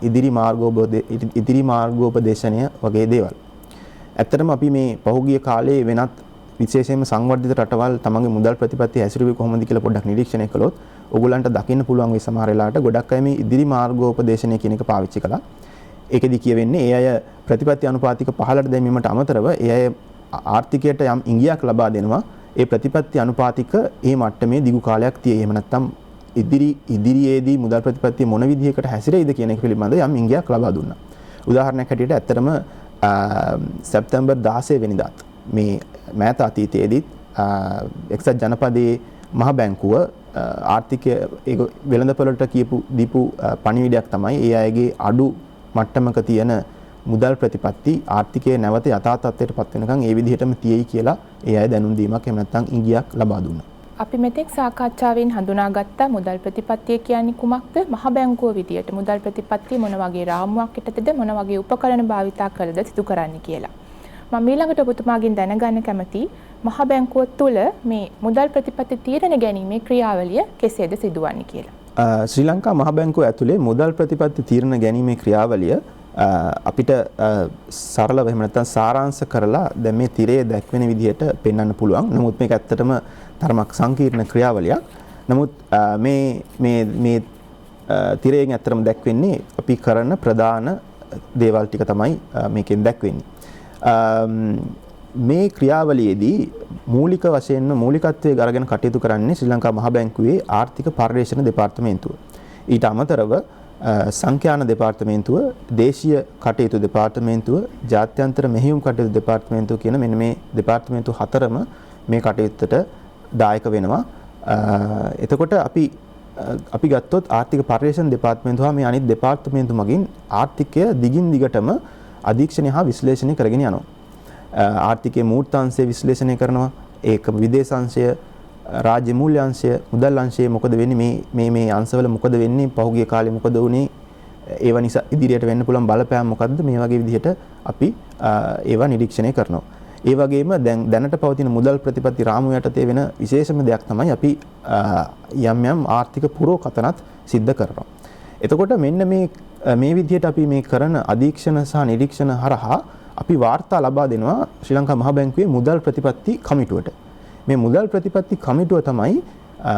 ඉදිරි මාර්ගෝපදේශනය වගේ දේවල්. ඇත්තටම අපි මේ පහුගිය කාලේ වෙනත් විශේෂයෙන්ම සංවර්ධිත රටවල් තමන්ගේ මුදල් ප්‍රතිපත්ති හැසිරුවේ කොහොමද කියලා පොඩ්ඩක් නිරීක්ෂණය කළොත් ඔයගොල්ලන්ට දකින්න පුළුවන් මේ සමහර වෙලාවට ගොඩක් අය මේ ඉදිරි මාර්ගෝපදේශනය කියන එක පාවිච්චි කළා. ඒකෙදි කියවෙන්නේ ඒ අය ප්‍රතිපත්ති අනුපාතික පහළට දැමීමට අමතරව ඒ අය ආර්ථිකයට යම් ඉඟියක් ලබා දෙනවා. ඒ ප්‍රතිපත්ති අනුපාතික ඒ මට්ටමේ දිගු කාලයක් තියේ. එහෙම නැත්නම් ඉදිරියේදී මුදල් ප්‍රතිපත්තිය මොන විදිහකට හැසිරෙයිද කියන එක පිළිබඳ යම් ඉඟියක් ලබා දුන්නා. උදාහරණයක් හැටියට ඇත්තටම සැප්තැම්බර් 16 වෙනිදාත් මේ මෑත අතීතයේදී එක්සත් ජනපදයේ මහ බැංකුව ආර්ථිකය වෙළඳපොළට දීපු පණිවිඩයක් තමයි ඒ අයගේ අඩු මට්ටමක තියෙන මුදල් ප්‍රතිපත්ති ආර්ථිකයේ නැවත යථා තත්ත්වයට පත් වෙනකන් ඒ විදිහටම තියෙයි කියලා ඒ අය දැනුම් දීමක් එහෙම නැත්නම් ඉඟියක් ලබා දුන්නා. අපි මෙතෙක් සාකච්ඡාවෙන් හඳුනාගත්ත මුදල් ප්‍රතිපත්තිය කියන්නේ කුමක්ද? මහ බැංකුව විදියට මුදල් ප්‍රතිපත්තිය මොන වගේ රාමුවක් යටතේද මොන වගේ උපකරණ භාවිතා කළද සිදු කරන්නේ කියලා. මම ඊළඟට ඔබතුමාගෙන් දැනගන්න කැමති මහ බැංකුව තුළ මේ මුදල් ප්‍රතිපත්ති තීරණ ගැනීමේ ක්‍රියාවලිය කෙසේද සිදුවන්නේ කියලා. ශ්‍රී ලංකා මහ බැංකුව ඇතුලේ මුදල් ප්‍රතිපත්ති තීරණ ගැනීමේ ක්‍රියාවලිය අපිට සරලව එහෙම නැත්නම් සාරාංශ කරලා දැන් මේ තිරයේ දැක්වෙන විදිහට පෙන්වන්න පුළුවන්. නමුත් මේක ඇත්තටම තරමක් සංකීර්ණ ක්‍රියාවලියක්. නමුත් මේ තිරයෙන් ඇත්තටම දැක්වෙන්නේ අපි කරන ප්‍රධාන දේවල් ටික තමයි මේකෙන් දැක්වෙන්නේ. මේ ක්‍රියාවලියේදී මූලික වශයෙන්ම මූලිකත්වයේ අරගෙන කටයුතු කරන්නේ ශ්‍රී ලංකා මහ බැංකුවේ ආර්ථික පර්යේෂණ දෙපාර්තමේන්තුව. ඊට අමතරව සංඛ්‍යාන දෙපාර්තමේන්තුව, දේශීය කටයුතු දෙපාර්තමේන්තුව, ජාත්‍යන්තර මෙහෙයුම් කටයුතු දෙපාර්තමේන්තුව කියන මෙන්න මේ දෙපාර්තමේන්තු හතරම මේ කටයුත්තට දායක වෙනවා. එතකොට අපි ගත්තොත් ආර්ථික පර්යේෂණ දෙපාර්තමේන්තුව හා මේ අනිත් දෙපාර්තමේන්තු මගින් ආර්ථිකය දිගින් දිගටම අධීක්ෂණය හා විශ්ලේෂණය කරගෙන යනවා. ආර්ථිකයේ මූර්තාංශය විශ්ලේෂණය කරනවා. ඒක විදේශාංශය, රාජ්‍ය මූල්‍ය අංශය, මුදල් අංශය මොකද වෙන්නේ මේ අංශවල මොකද වෙන්නේ, පහුගිය කාලේ මොකද වුනේ, ඒවා නිසා ඉදිරියට වෙන්න පුළුවන් බලපෑම් මොකද්ද, මේ වගේ විදිහට අපි ඒවා නිරීක්ෂණය කරනවා. ඒ වගේම දැනට පවතින මුදල් ප්‍රතිපත්ති රාමුව යටතේ වෙන විශේෂම දෙයක් තමයි අපි යම් ආර්ථික පුරෝකතනත් සිද්ධ කරනවා. එතකොට මෙන්න මේ විදිහට අපි මේ කරන අධීක්ෂණ සහ නිරීක්ෂණ හරහා අපි වාර්තා ලබා දෙනවා ශ්‍රී ලංකා මහ බැංකුවේ මුදල් ප්‍රතිපත්ති කමිටුවට. මේ මුදල් ප්‍රතිපත්ති කමිටුව තමයි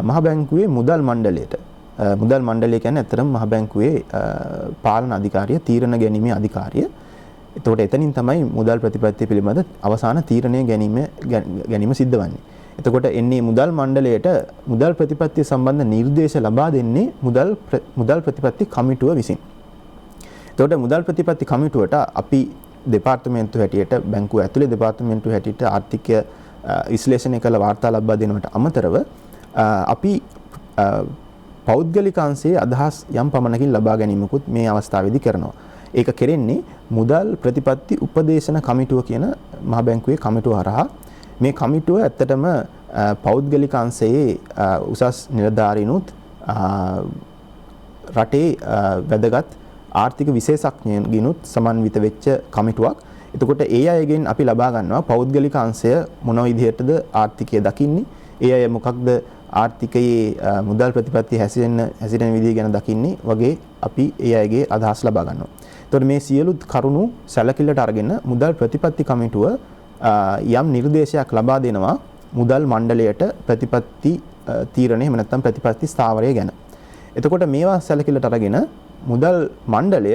මහ බැංකුවේ මුදල් මණ්ඩලයට. මුදල් මණ්ඩලය කියන්නේ ඇත්තටම මහ බැංකුවේ පාලන අධිකාරිය, තීරණ ගැනීමේ අධිකාරිය. එතකොට එතනින් තමයි මුදල් ප්‍රතිපත්තිය පිළිබඳ අවසාන තීරණය ගැනීම සිද්ධ වෙන්නේ. එතකොට එන්නේ මුදල් මණ්ඩලයට මුදල් ප්‍රතිපත්තිය සම්බන්ධ නිර්දේශ ලබා දෙන්නේ මුදල් ප්‍රතිපත්ති කමිටුව විසින්. එතකොට මුදල් ප්‍රතිපත්ති කමිටුවට අපි දෙපාර්තමේන්තු හැටියට, බැංකුව ඇතුලේ දෙපාර්තමේන්තු හැටියට ආර්ථිකය විශ්ලේෂණය කළ වාර්තා ලබා දෙනවට අමතරව අපි පෞද්ගලික අංශයේ අදහස් යම් පමණකින් ලබා ගැනීමකුත් මේ අවස්ථාවේදී කරනවා. ඒක කෙරෙන්නේ මුදල් ප්‍රතිපත්ති උපදේශන කමිටුව කියන මහ බැංකුවේ කමිටුව හරහා. මේ කමිටුව ඇත්තටම පෞද්ගලික අංශයේ උසස් නිලධාරීනුත් රටේ වැදගත් ආර්ථික විශේෂඥයිනුත් සමන්විත වෙච්ච කමිටුවක්. එතකොට ඒ අයගෙන් අපි ලබා ගන්නවා පෞද්ගලික අංශය මොන විදිහටද ආර්ථිකය දකින්නේ, ඒ අය මොකක්ද ආර්ථිකයේ මුදල් ප්‍රතිපත්ති හැසිරෙන විදිහ ගැන දකින්නේ වගේ අපි ඒ අයගේ අදහස් ලබා ගන්නවා. එතකොට මේ සියලු කරුණු සැලකිල්ලට අරගෙන මුදල් ප්‍රතිපත්ති කමිටුව යම් නිර්දේශයක් ලබා දෙනවා මුදල් මණ්ඩලයට ප්‍රතිපත්ති තීරණය එහෙම නැත්නම් ප්‍රතිපත්ති ස්ථාවරය ගැන. එතකොට මේවා සැලකිල්ලට අරගෙන මුදල් මණ්ඩලය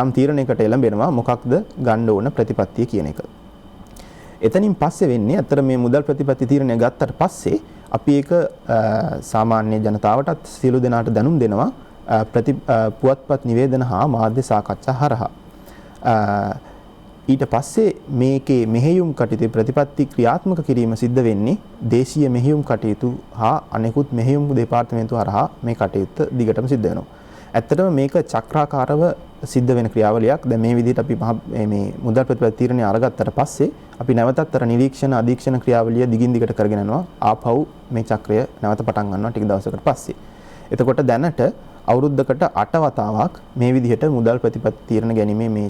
යම් තීරණයකට එළඹෙනවා මොකක්ද ගන්න ඕන ප්‍රතිපත්තිය කියන එක. එතනින් පස්සේ වෙන්නේ අතර මේ මුදල් ප්‍රතිපත්ති තීරණය ගත්තට පස්සේ අපි ඒක සාමාන්‍ය ජනතාවටත් සියලු දෙනාට දැනුම් දෙනවා පුවත්පත් නිවේදන හා මාධ්‍ය සාකච්ඡා හරහා. ඊට පස්සේ මේකේ මෙහෙයුම් කටයුතු ප්‍රතිපත්ති ක්‍රියාත්මක කිරීම සිද්ධ වෙන්නේ දේශීය මෙහෙයුම් කටයුතු හා අනෙකුත් මෙහෙයුම් දෙපාර්තමේන්තු හරහා මේ කටයුත්ත දිගටම සිද්ධ වෙනවා. ඇත්තටම මේක චක්‍රාකාරව සිද්ධ වෙන ක්‍රියාවලියක්. දැන් මේ විදිහට අපි මේ මුදල් ප්‍රතිපත්ති තීරණය අරගත්තට පස්සේ අපි නැවතත් අර නිරීක්ෂණ අධීක්ෂණ ක්‍රියාවලිය දිගින් දිගට කරගෙන යනවා. ආපහු මේ චක්‍රය නැවත පටන් ගන්නවා ටික දවසකට පස්සේ. එතකොට දැනට අවුරුද්දකට 8 වතාවක් මේ විදිහට මුදල් ප්‍රතිපත්ති තීරණ ගැනීමේ මේ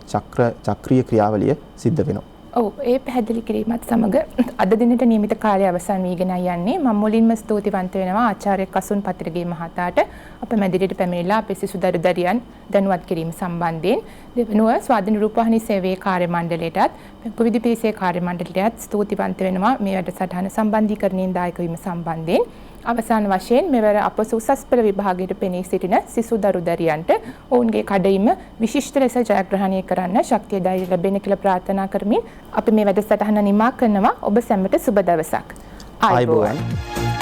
චක්‍රීය ක්‍රියාවලිය සිද්ධ වෙනවා. ඔව්, ඒ පැහැදිලි කිරීමත් සමග අද දිනට නියමිත කාලය අවසන් වීගෙන යන්නේ. මම මුලින්ම ස්තුතිවන්ත වෙනවා ආචාර්ය කසුන් පතිරගේ මහතාට අප මැදිරියට පැමිණිලා අපේ සිසු දරුදරියන් දැනුවත් කිරීම සම්බන්ධයෙන්. දෙවනුව ස්වාධීන රූපවාහිනී සේවයේ කාර්ය මණ්ඩලයටත් පුවිදි පිරිසේ කාර්ය මණ්ඩලයටත් ස්තුතිවන්ත වෙනවා මේ වැඩසටහන සම්බන්ධීකරණයෙන් දායක වීම සම්බන්ධයෙන්. අවසාන වශයෙන් මෙවර අප උසස් පෙළ විභාගයට පෙනී සිටින සිසු දරුදරියන්ට ඔවුන්ගේ කඩයිම විශිෂ්ට ලෙස ජයග්‍රහණය කරන්න ශක්තිය ධෛර්යය ලැබෙන කියලා ප්‍රාර්ථනා කරමින් අපි මේ වැඩසටහන නිමා කරනවා. ඔබ සැමට සුබ දවසක්. ආයුබෝවන්.